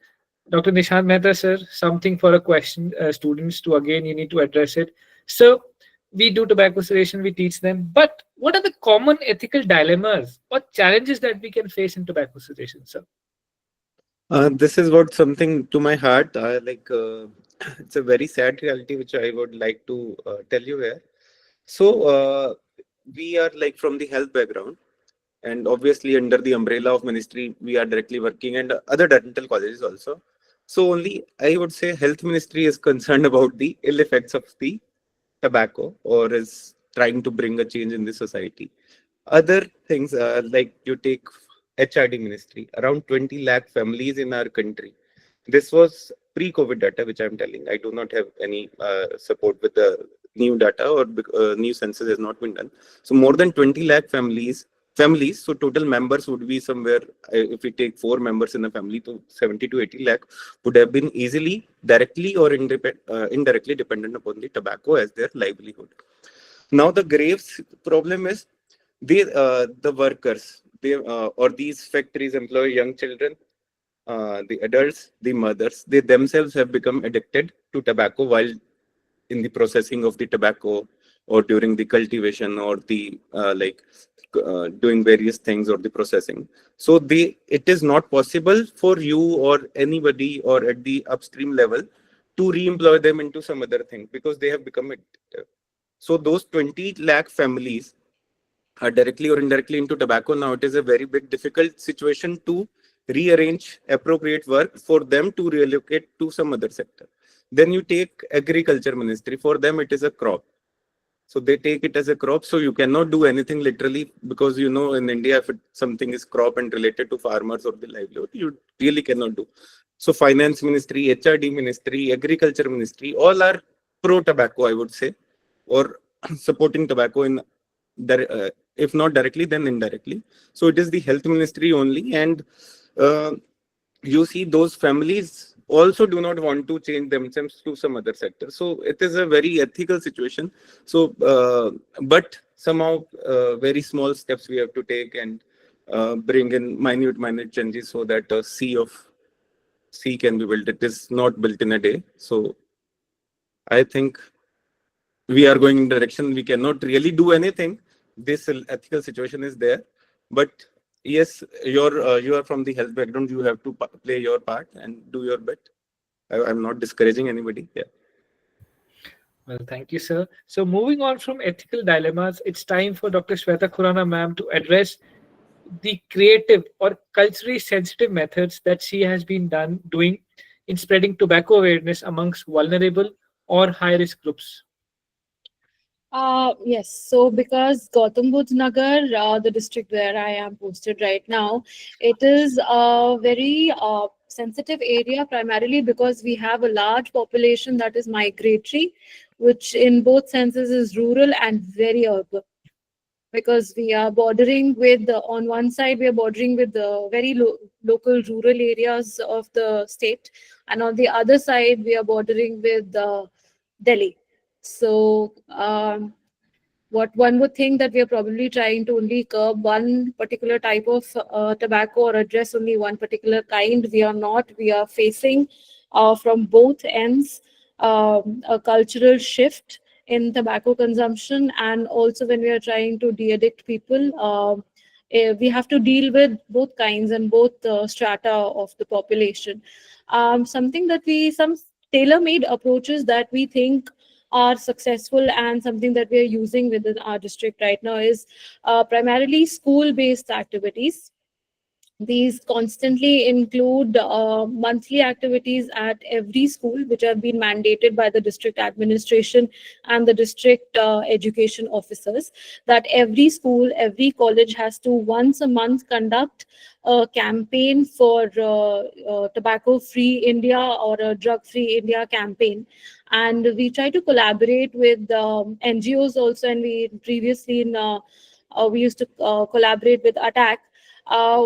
A: Dr. Nishant Mehta, sir, something for a question, students to, again, you need to address it. So we do tobacco cessation, we teach them, but what are the common ethical dilemmas or challenges that we can face in tobacco cessation, sir?
E: This is what something to my heart. It's a very sad reality which I would like to tell you here. So we are like from the health background, and obviously under the umbrella of ministry we are directly working, and other dental colleges also. So only I would say health ministry is concerned about the ill effects of the tobacco, or is trying to bring a change in the society. Other things like you take HRD ministry, around 20 lakh families in our country. This was pre-COVID data, which I'm telling. I do not have any support with the new data, or new census has not been done. So more than 20 lakh families. So total members would be somewhere, if we take 4 members in a family, to 70 to 80 lakh would have been easily, directly or indirectly dependent upon the tobacco as their livelihood. Now the grave problem is the workers, or these factories employ young children, the adults, the mothers. They themselves have become addicted to tobacco while in the processing of the tobacco, or during the cultivation, or the doing various things, or the processing. So it is not possible for you or anybody, or at the upstream level, to re-employ them into some other thing, because they have become addictive. So those 20 lakh families are directly or indirectly into tobacco. Now it is a very big difficult situation to rearrange appropriate work for them to relocate to some other sector. Then you take agriculture ministry. For them it is a crop. So they take it as a crop. So you cannot do anything literally, because in India, if something is crop and related to farmers or the livelihood, you really cannot do. So finance ministry, HRD ministry, agriculture ministry, all are pro tobacco, I would say, or supporting tobacco in if not directly, then indirectly. So it is the health ministry only, and you see those families also do not want to change themselves to some other sector. So it is a very ethical situation. So but somehow very small steps we have to take, and bring in minute changes, so that a sea can be built. It is not built in a day. So I think we are going in direction. We cannot really do anything. This ethical situation is there, but yes, you are from the health background. You have to play your part and do your bit. I'm not discouraging anybody. Yeah.
A: Well, thank you, sir. So moving on from ethical dilemmas, it's time for Dr. Shweta Khurana ma'am to address the creative or culturally sensitive methods that she has been doing in spreading tobacco awareness amongst vulnerable or high-risk groups.
B: Yes, so because Gautam Nagar, the district where I am posted right now, it is a very sensitive area, primarily because we have a large population that is migratory, which in both senses is rural and very urban. Because we are bordering with, on one side, we are bordering with the very local rural areas of the state, and on the other side, we are bordering with Delhi. So What one would think that we are probably trying to only curb one particular type of tobacco or address only one particular kind. We are not. We are facing from both ends a cultural shift in tobacco consumption, and also when we are trying to de-addict people, we have to deal with both kinds and both strata of the population. Some tailor-made approaches that we think are successful and something that we are using within our district right now is primarily school-based activities. These constantly include monthly activities at every school, which have been mandated by the district administration and the district education officers, that every school, every college has to once a month conduct a campaign for tobacco-free India or a drug-free India campaign. And we try to collaborate with NGOs also, and we used to collaborate with Attack,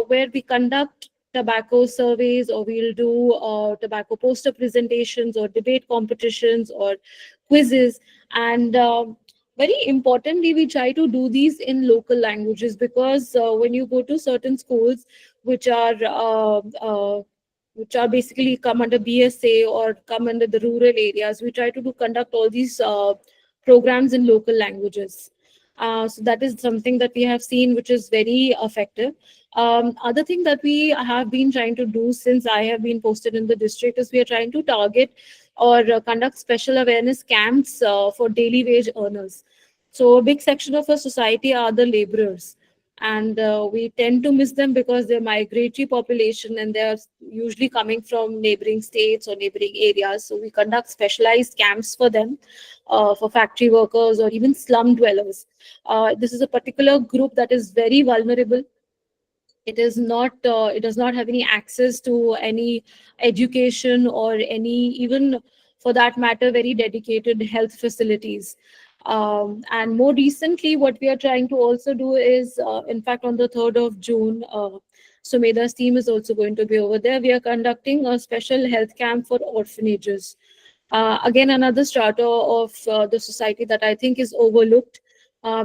B: where we conduct tobacco surveys, or we'll do tobacco poster presentations or debate competitions or quizzes. And very importantly, we try to do these in local languages, because when you go to certain schools which are basically come under BSA or come under the rural areas, we try to conduct all these programs in local languages. So that is something that we have seen, which is very effective. Other thing that we have been trying to do since I have been posted in the district is we are trying to target or conduct special awareness camps for daily wage earners. So a big section of our society are the laborers, and we tend to miss them because they're migratory population and they're usually coming from neighboring states or neighboring areas. So we conduct specialized camps for them, for factory workers or even slum dwellers. This is a particular group that is very vulnerable. It does not have any access to any education or any, even for that matter, very dedicated health facilities. And more recently, what we are trying to also do is, in fact, on the 3rd of June, Sumedha's team is also going to be over there. We are conducting a special health camp for orphanages. Again, another strata of the society that I think is overlooked,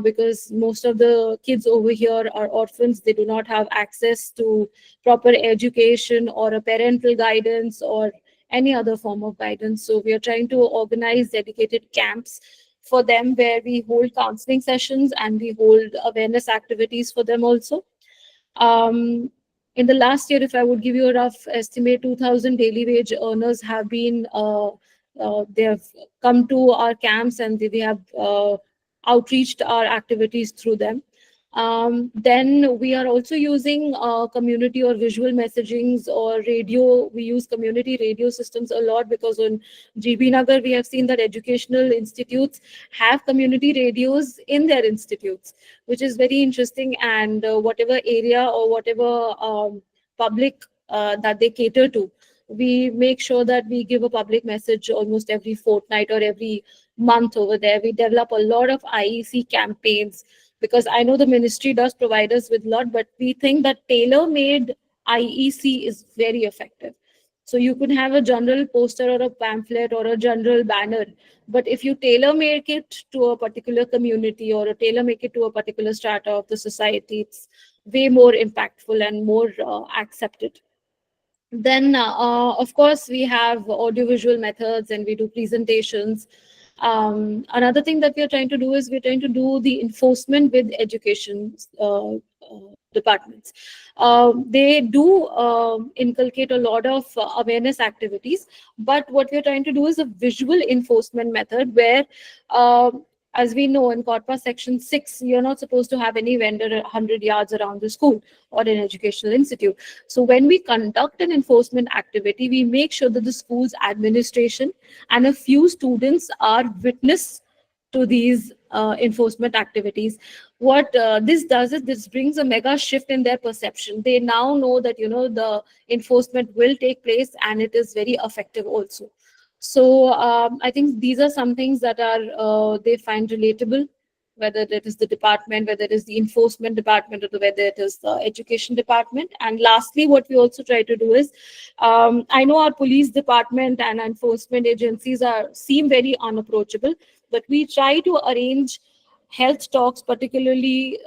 B: because most of the kids over here are orphans. They do not have access to proper education or a parental guidance or any other form of guidance. So we are trying to organize dedicated camps for them, where we hold counseling sessions and we hold awareness activities for them also. In the last year, if I would give you a rough estimate, 2,000 daily wage earners have been they have come to our camps, and we have outreached our activities through them. Then we are also using community or visual messagings or radio. We use community radio systems a lot, because on GB Nagar, we have seen that educational institutes have community radios in their institutes, which is very interesting. And whatever area or whatever public that they cater to, we make sure that we give a public message almost every fortnight or every month over there. We develop a lot of IEC campaigns, because I know the ministry does provide us with a lot, but we think that tailor-made IEC is very effective. So you could have a general poster or a pamphlet or a general banner, but if you tailor-make it to a particular community or tailor-make it to a particular strata of the society, it's way more impactful and more accepted. Then, of course, we have audiovisual methods and we do presentations. Another thing that we are trying to do is we're trying to do the enforcement with education departments. They do inculcate a lot of awareness activities, but what we're trying to do is a visual enforcement method where, as we know, in COTPA Section 6, you're not supposed to have any vendor 100 yards around the school or an educational institute. So when we conduct an enforcement activity, we make sure that the school's administration and a few students are witness to these enforcement activities. What this does is this brings a mega shift in their perception. They now know that, the enforcement will take place and it is very effective also. So I think these are some things that are they find relatable, whether it is the department, whether it is the enforcement department, or whether it is the education department. And lastly, what we also try to do is, I know our police department and enforcement agencies seem very unapproachable, but we try to arrange health talks, particularly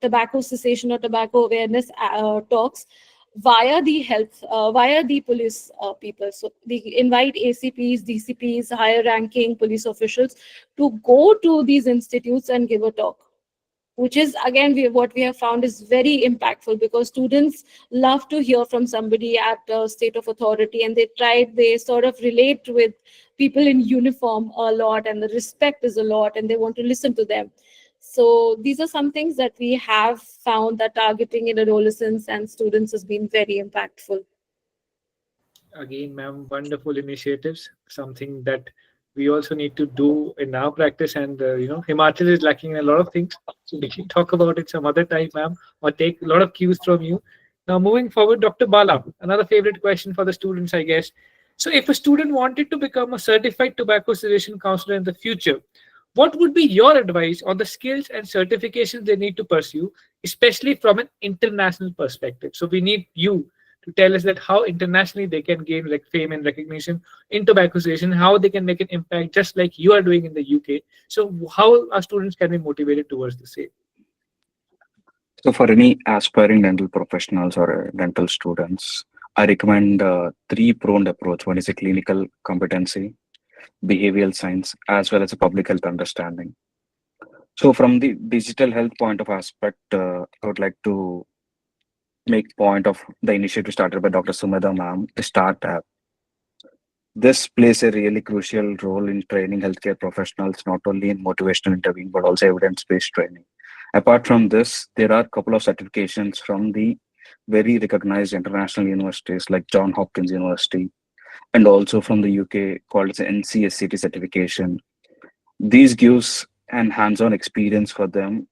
B: tobacco cessation or tobacco awareness talks, via the police people. So they invite ACPs, DCPs, higher ranking police officials to go to these institutes and give a talk, which is again what we have found is very impactful, because students love to hear from somebody at a state of authority, and they sort of relate with people in uniform a lot, and the respect is a lot, and they want to listen to them. So these are some things that we have found that targeting in adolescents and students has been very impactful.
A: Again, ma'am, wonderful initiatives, something that we also need to do in our practice. And, Himachal is lacking in a lot of things. So we can talk about it some other time, ma'am, or take a lot of cues from you. Now, moving forward, Dr. Bala, another favorite question for the students, I guess. So, if a student wanted to become a certified tobacco cessation counselor in the future, what would be your advice on the skills and certifications they need to pursue, especially from an international perspective? So, we need you to tell us that how internationally they can gain like fame and recognition in tobacco cessation, how they can make an impact just like you are doing in the UK. So how our students can be motivated towards the same?
C: So for any aspiring dental professionals or dental students, I recommend a three-pronged approach. One is a clinical competency, behavioral science, as well as a public health understanding. So from the digital health point of aspect, I would like to make point of the initiative started by Dr. Sumedha ma'am, the START app. This plays a really crucial role in training healthcare professionals, not only in motivational interviewing, but also evidence-based training. Apart from this, there are a couple of certifications from the very recognized international universities like John Hopkins University, and also from the UK called as NCSCT certification. These gives an hands-on experience for them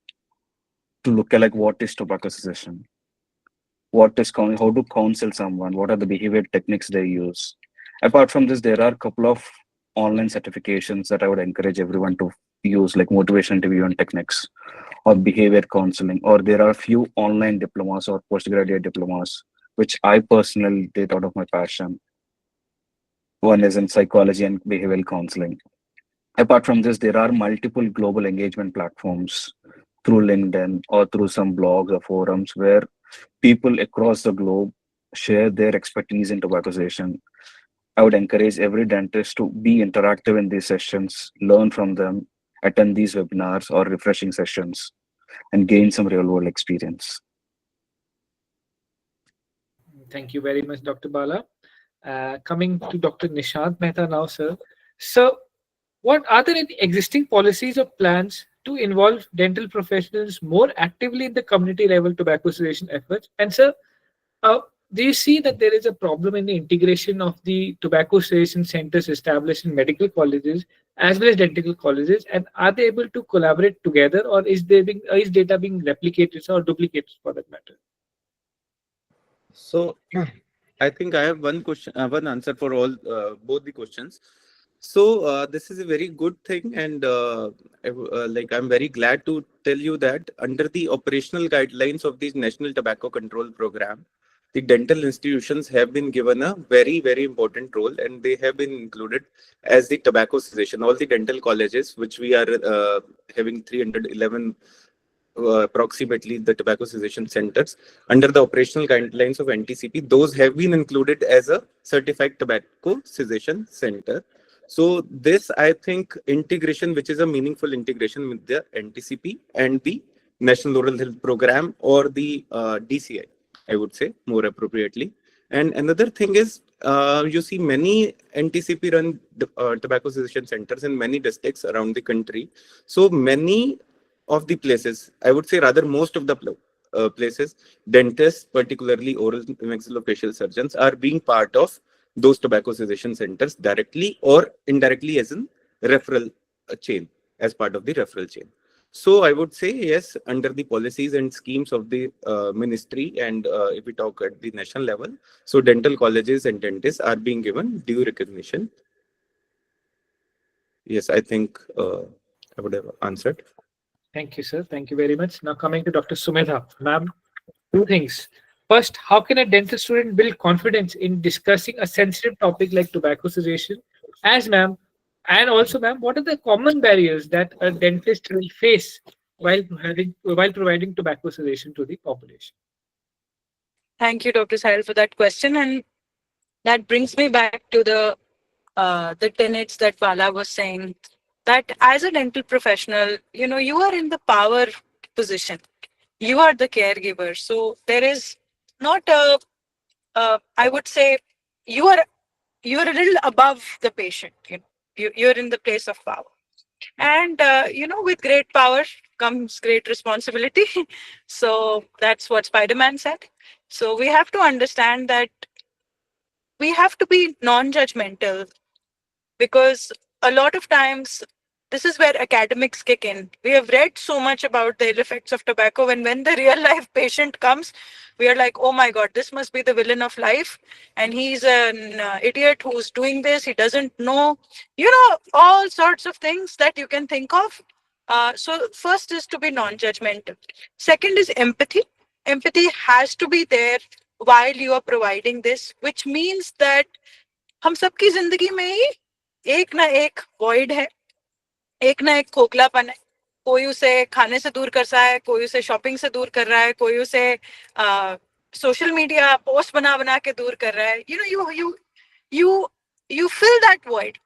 C: to look at like what is tobacco cessation, how to counsel someone, what are the behavior techniques they use. Apart from this, there are a couple of online certifications that I would encourage everyone to use, like motivation interview and techniques or behavior counseling, or there are a few online diplomas or postgraduate diplomas, which I personally did out of my passion. One is in psychology and behavioral counseling. Apart from this, there are multiple global engagement platforms through LinkedIn or through some blogs or forums where people across the globe share their expertise in tobacco cessation. I would encourage every dentist to be interactive in these sessions, learn from them, attend these webinars or refreshing sessions, and gain some real world experience.
A: Thank you very much, Dr. Bala. Coming to Dr. Nishant Mehta now, sir. So, what are there any existing policies or plans to involve dental professionals more actively in the community level tobacco cessation efforts? And, sir, do you see that there is a problem in the integration of the tobacco cessation centers established in medical colleges as well as dental colleges? And are they able to collaborate together, or is data being replicated or duplicated for that matter?
E: So I think I have one question, one answer for all both the questions. So this is a very good thing, and I'm very glad to tell you that under the operational guidelines of the National Tobacco Control Program, the dental institutions have been given a very, very important role, and they have been included as the tobacco cessation. All the dental colleges, which we are having 311 approximately the tobacco cessation centers under the operational guidelines of NTCP, those have been included as a certified tobacco cessation center. So this, I think, integration, which is a meaningful integration with the NTCP and the National Oral Health Program, or the DCI, I would say more appropriately. And another thing is, you see many NTCP run tobacco cessation centers in many districts around the country. So many of the places, I would say rather most of the places, dentists, particularly oral maxillofacial surgeons, are being part of those tobacco cessation centers directly or indirectly as in referral chain, as part of the referral chain. So I would say yes, under the policies and schemes of the ministry, and if we talk at the national level, so dental colleges and dentists are being given due recognition. Yes, I think I would have answered.
A: Thank you, sir. Thank you very much. Now coming to Dr. Sumedha. Ma'am, two things. First, how can a dental student build confidence in discussing a sensitive topic like tobacco cessation? As ma'am, And also, ma'am, what are the common barriers that a dentist will face while providing tobacco cessation to the population?
D: Thank you, Dr. Sahil, for that question. And that brings me back to the tenets that Bala was saying, that as a dental professional, you are in the power position. You are the caregiver. So there is not I would say, you are a little above the patient. You're in the place of power. And with great power comes great responsibility. So that's what Spider-Man said. So we have to understand that we have to be non-judgmental, because a lot of times this is where academics kick in. We have read so much about the ill effects of tobacco, and when the real life patient comes, we are like, oh my god, this must be the villain of life, and he's an idiot who's doing this. He doesn't know, all sorts of things that you can think of. So first is to be non-judgmental. Second is empathy. Empathy has to be there while you are providing this, which means that हम सबकी जिंदगी में ही एक ना एक void है, एक ना एक खोखलापन है. कोई उसे खाने से दूर कर रहा है, कोई उसे शॉपिंग से दूर कर रहा है, कोई उसे सोशल मीडिया पोस्ट बना बना के दूर कर रहा है. You fill that void.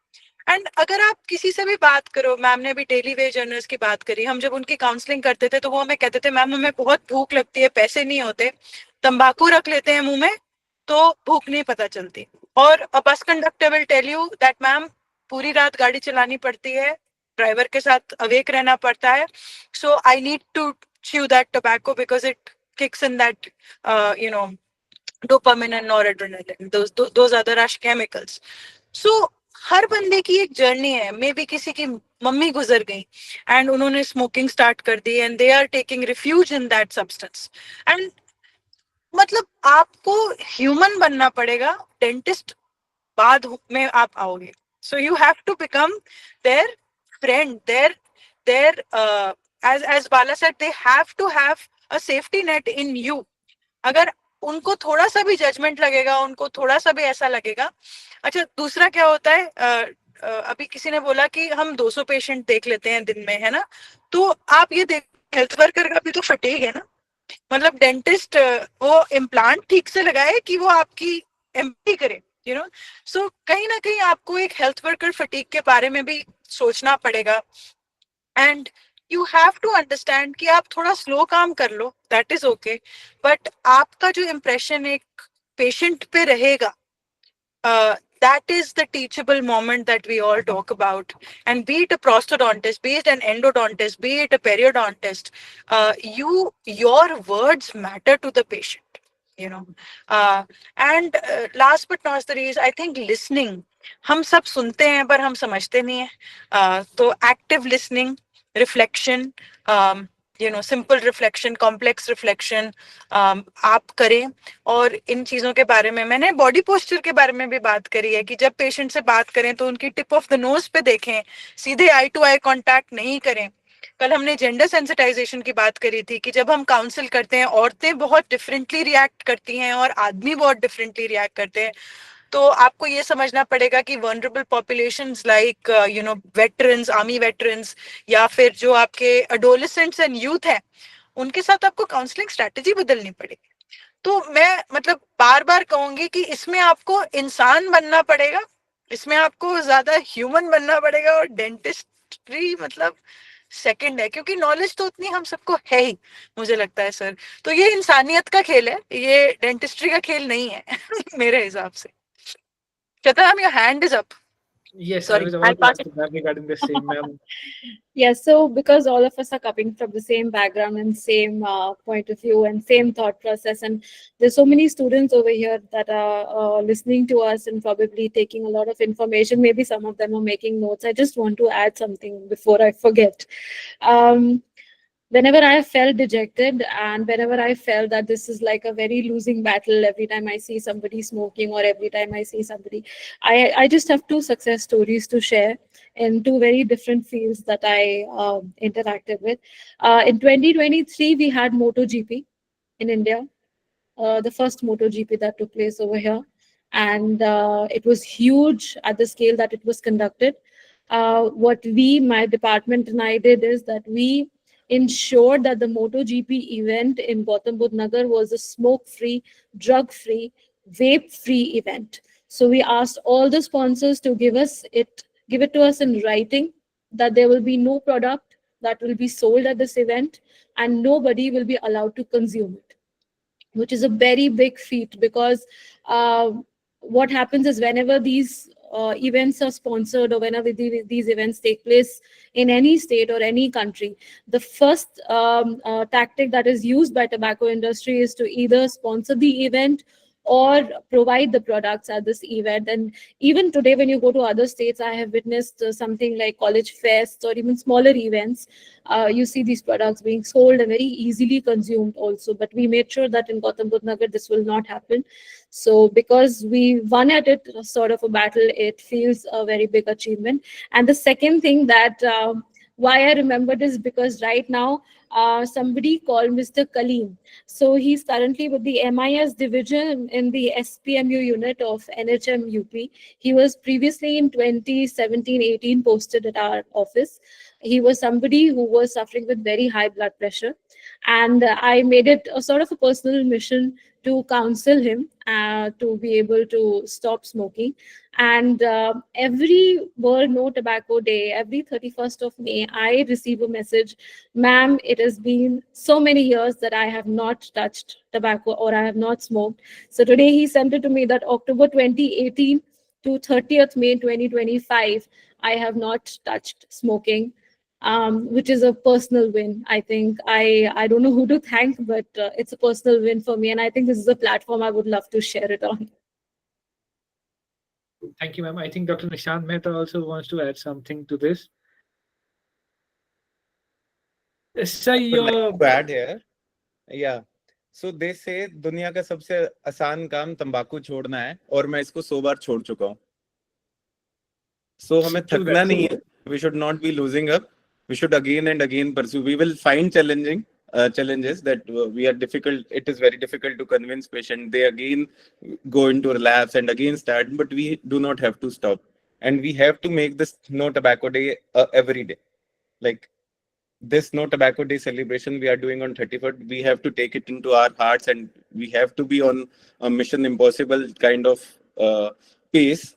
D: And अगर आप किसी से भी बात करो, मैम ने भी डेली वेज अर्नर्स की बात करी, हम जब उनकी काउंसलिंग करते थे तो वो हमें कहते थे, मैम हमें बहुत भूख लगती है, पैसे नहीं होते, तंबाकू रख लेते हैं मुंह में तो भूख नहीं पता चलती. और a bus conductor will tell you that ma'am पूरी रात गाड़ी चलानी पड़ती है, ड्राइवर के साथ अवेक रहना पड़ता है, so I need to chew that tobacco because it kicks in that dopamine and noradrenaline. Those are the rush chemicals. So हर बंदे की एक जर्नी है. मे बी किसी की मम्मी गुजर गई एंड उन्होंने स्मोकिंग स्टार्ट कर दी and they are taking refuge in that substance. And मतलब आपको ह्यूमन बनना पड़ेगा, डेंटिस्ट बाद में आप आओगे. So you have to become their friend, their as Bala said, they have to have a safety net in you. अगर उनको थोड़ा सा भी जजमेंट लगेगा, उनको थोड़ा सा भी ऐसा लगेगा. अच्छा, दूसरा क्या होता है, अभी किसी ने बोला कि हम 200 पेशेंट देख लेते हैं दिन में, है ना. तो आप ये देख, हेल्थ वर्कर का भी तो फटीग है ना. मतलब डेंटिस्ट वो इम्प्लांट ठीक से लगाए कि वो आपकी एम्प्टी करे, सो कहीं ना कहीं आपको एक हेल्थ वर्कर फटीग के बारे में भी सोचना पड़ेगा. And you have to understand कि आप थोड़ा स्लो काम कर लो, दैट इज ओके, बट आपका जो इम्प्रेशन एक पेशेंट पे रहेगा, that is the teachable moment that we all talk about. And be it a prosthodontist, be it an endodontist, be it a periodontist, your words matter to the patient, and last but not the least, I think listening. हम सब सुनते हैं पर हम समझते नहीं है. तो active listening, reflection, simple reflection, complex reflection आप करें. और इन चीजों के बारे में मैंने बॉडी पोस्चर के बारे में भी बात करी है कि जब पेशेंट से बात करें तो उनकी टिप ऑफ द नोज पे देखें, सीधे आई टू आई कांटेक्ट नहीं करें. कल हमने जेंडर सेंसिटाइजेशन की बात करी थी कि जब हम काउंसिल करते हैं, औरतें बहुत डिफरेंटली रिएक्ट करती हैं और आदमी बहुत डिफरेंटली रिएक्ट करते हैं. तो आपको ये समझना पड़ेगा कि vulnerable populations like veterans, army veterans, या फिर जो आपके एडोलेसेंट्स एंड यूथ है, उनके साथ आपको काउंसलिंग स्ट्रेटेजी बदलनी पड़ेगी. तो मैं मतलब बार बार कहूंगी कि इसमें आपको इंसान बनना पड़ेगा, इसमें आपको ज्यादा ह्यूमन बनना पड़ेगा, और डेंटिस्ट्री मतलब सेकंड है, क्योंकि नॉलेज तो उतनी हम सबको है ही, मुझे लगता है सर. तो ये इंसानियत का खेल है, ये डेंटिस्ट्री का खेल नहीं है मेरे हिसाब से. Chadha, your hand is up.
A: Yes,
D: Sorry,
A: I was
D: I'll
A: about to
D: pass
A: ask you that regarding the same, ma'am.
B: Yes, so because all of us are coming from the same background and same point of view and same thought process, and there's so many students over here that are listening to us and probably taking a lot of information. Maybe some of them are making notes. I just want to add something before I forget. Whenever I felt dejected and whenever I felt that this is like a very losing battle, every time I see somebody smoking or every time I see somebody, I just have two success stories to share in two very different fields that I interacted with. In 2023, we had MotoGP in India, the first MotoGP that took place over here. And it was huge at the scale that it was conducted. what my department and I did is that we ensured that the MotoGP event in Gautam Buddh Nagar was a smoke-free, drug-free, vape-free event. So we asked all the sponsors to give it to us in writing that there will be no product that will be sold at this event and nobody will be allowed to consume it, which is a very big feat because what happens is whenever these events are sponsored or whenever these events take place in any state or any country, the first tactic that is used by tobacco industry is to either sponsor the event or provide the products at this event. And even today, when you go to other states, I have witnessed something like college fests or even smaller events. You see these products being sold and very easily consumed also. But we made sure that in Gautam Buddh Nagar, this will not happen. So because we won at it, sort of a battle, it feels a very big achievement. And the second thing that why I remembered is because right now, somebody called Mr. Kaleem. So he's currently with the MIS division in the SPMU unit of NHM UP. He was previously in 2017-18 posted at our office. He was somebody who was suffering with very high blood pressure. And I made it a sort of a personal mission to counsel him to be able to stop smoking. And every World No Tobacco Day, every 31st of May, I receive a message, ma'am, it has been so many years that I have not touched tobacco or I have not smoked. So today he sent it to me that October 2018 to 30th May 2025, I have not touched smoking. Which is a personal win. I think I don't know who to thank, but it's a personal win for me. And I think this is a platform I would love to share it on.
A: Thank you, ma'am. I think Dr. Nishant Mehta also wants to add something to this. Sir,
E: I would like to add here. Yeah. So they say दुनिया का सबसे आसान काम तंबाकू छोड़ना है और मैं इसको 100 बार छोड़ चुका हूँ. So हमें थकना नहीं है. We should not be losing up. We should again and again pursue. We will find challenges that we are difficult. It is very difficult to convince patients. They again go into relapse and again start. But we do not have to stop, and we have to make this No Tobacco Day every day. Like this No Tobacco Day celebration we are doing on 31st, we have to take it into our hearts, and we have to be on a Mission Impossible kind of pace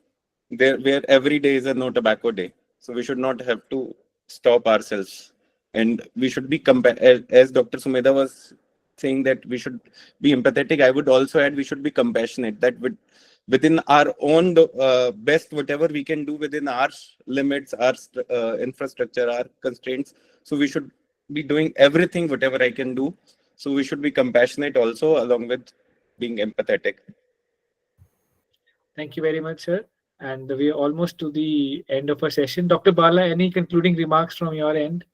E: where every day is a No Tobacco Day. So we should not have to stop ourselves, and we should be as Dr. Sumedha was saying that we should be empathetic. I would also add we should be compassionate, that within our own best, whatever we can do within our limits, our infrastructure, our constraints. So we should be doing everything whatever I can do. So we should be compassionate also, along with being empathetic.
A: Thank you very much, sir. And we are almost to the end of our session. Dr. Bala, any concluding remarks from your end?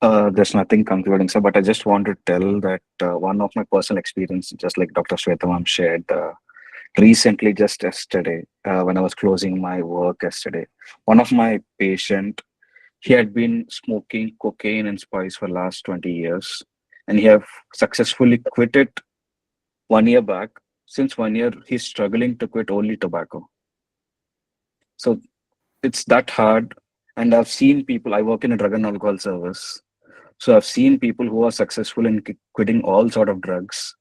C: There's nothing concluding, sir, but I just want to tell that one of my personal experience, just like Dr. Shweta ma'am shared, recently, just yesterday, when I was closing my work yesterday, one of my patient, he had been smoking cocaine and spice for last 20 years, and he have successfully quit it 1 year back. Since 1 year, he's struggling to quit only tobacco. So it's that hard. And I've seen people, I work in a drug and alcohol service. So I've seen people who are successful in quitting all sort of drugs,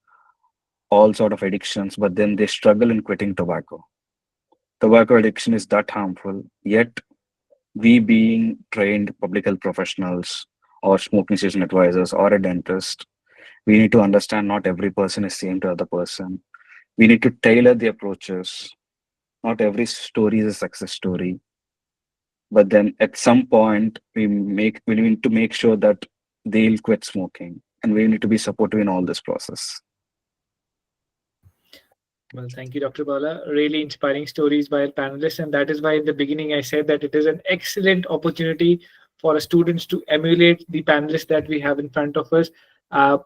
C: all sort of addictions, but then they struggle in quitting tobacco. Tobacco addiction is that harmful, yet we being trained public health professionals or smoking cessation advisors or a dentist, we need to understand not every person is same to other person. We need to tailor the approaches. Not every story is a success story. But then at some point, we need to make sure that they'll quit smoking, and we need to be supportive in all this process.
A: Well, thank you, Dr. Bala. Really inspiring stories by our panelists. And that is why in the beginning I said that it is an excellent opportunity for our students to emulate the panelists that we have in front of us.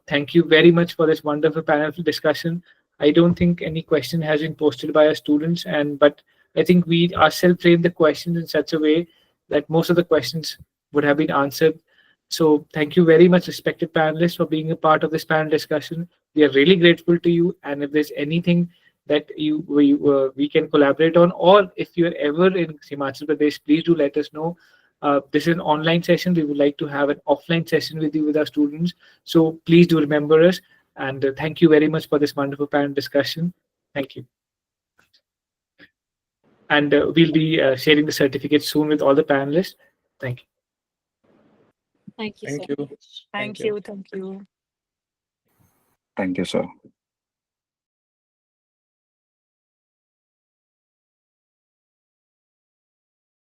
A: Thank you very much for this wonderful panel discussion. I don't think any question has been posted by our students, but I think we ourselves framed the questions in such a way that most of the questions would have been answered. So thank you very much, respected panelists, for being a part of this panel discussion. We are really grateful to you. And if there's anything that we can collaborate on, or if you're ever in Himachal Pradesh, please do let us know. This is an online session. We would like to have an offline session with you, with our students. So please do remember us. And thank you very much for this wonderful panel discussion. Thank you. And we'll be sharing the certificate soon with all the panelists. Thank you.
B: Thank you
E: Thank
B: so
E: you.
B: much.
D: Thank you. Thank you.
C: Thank you, sir.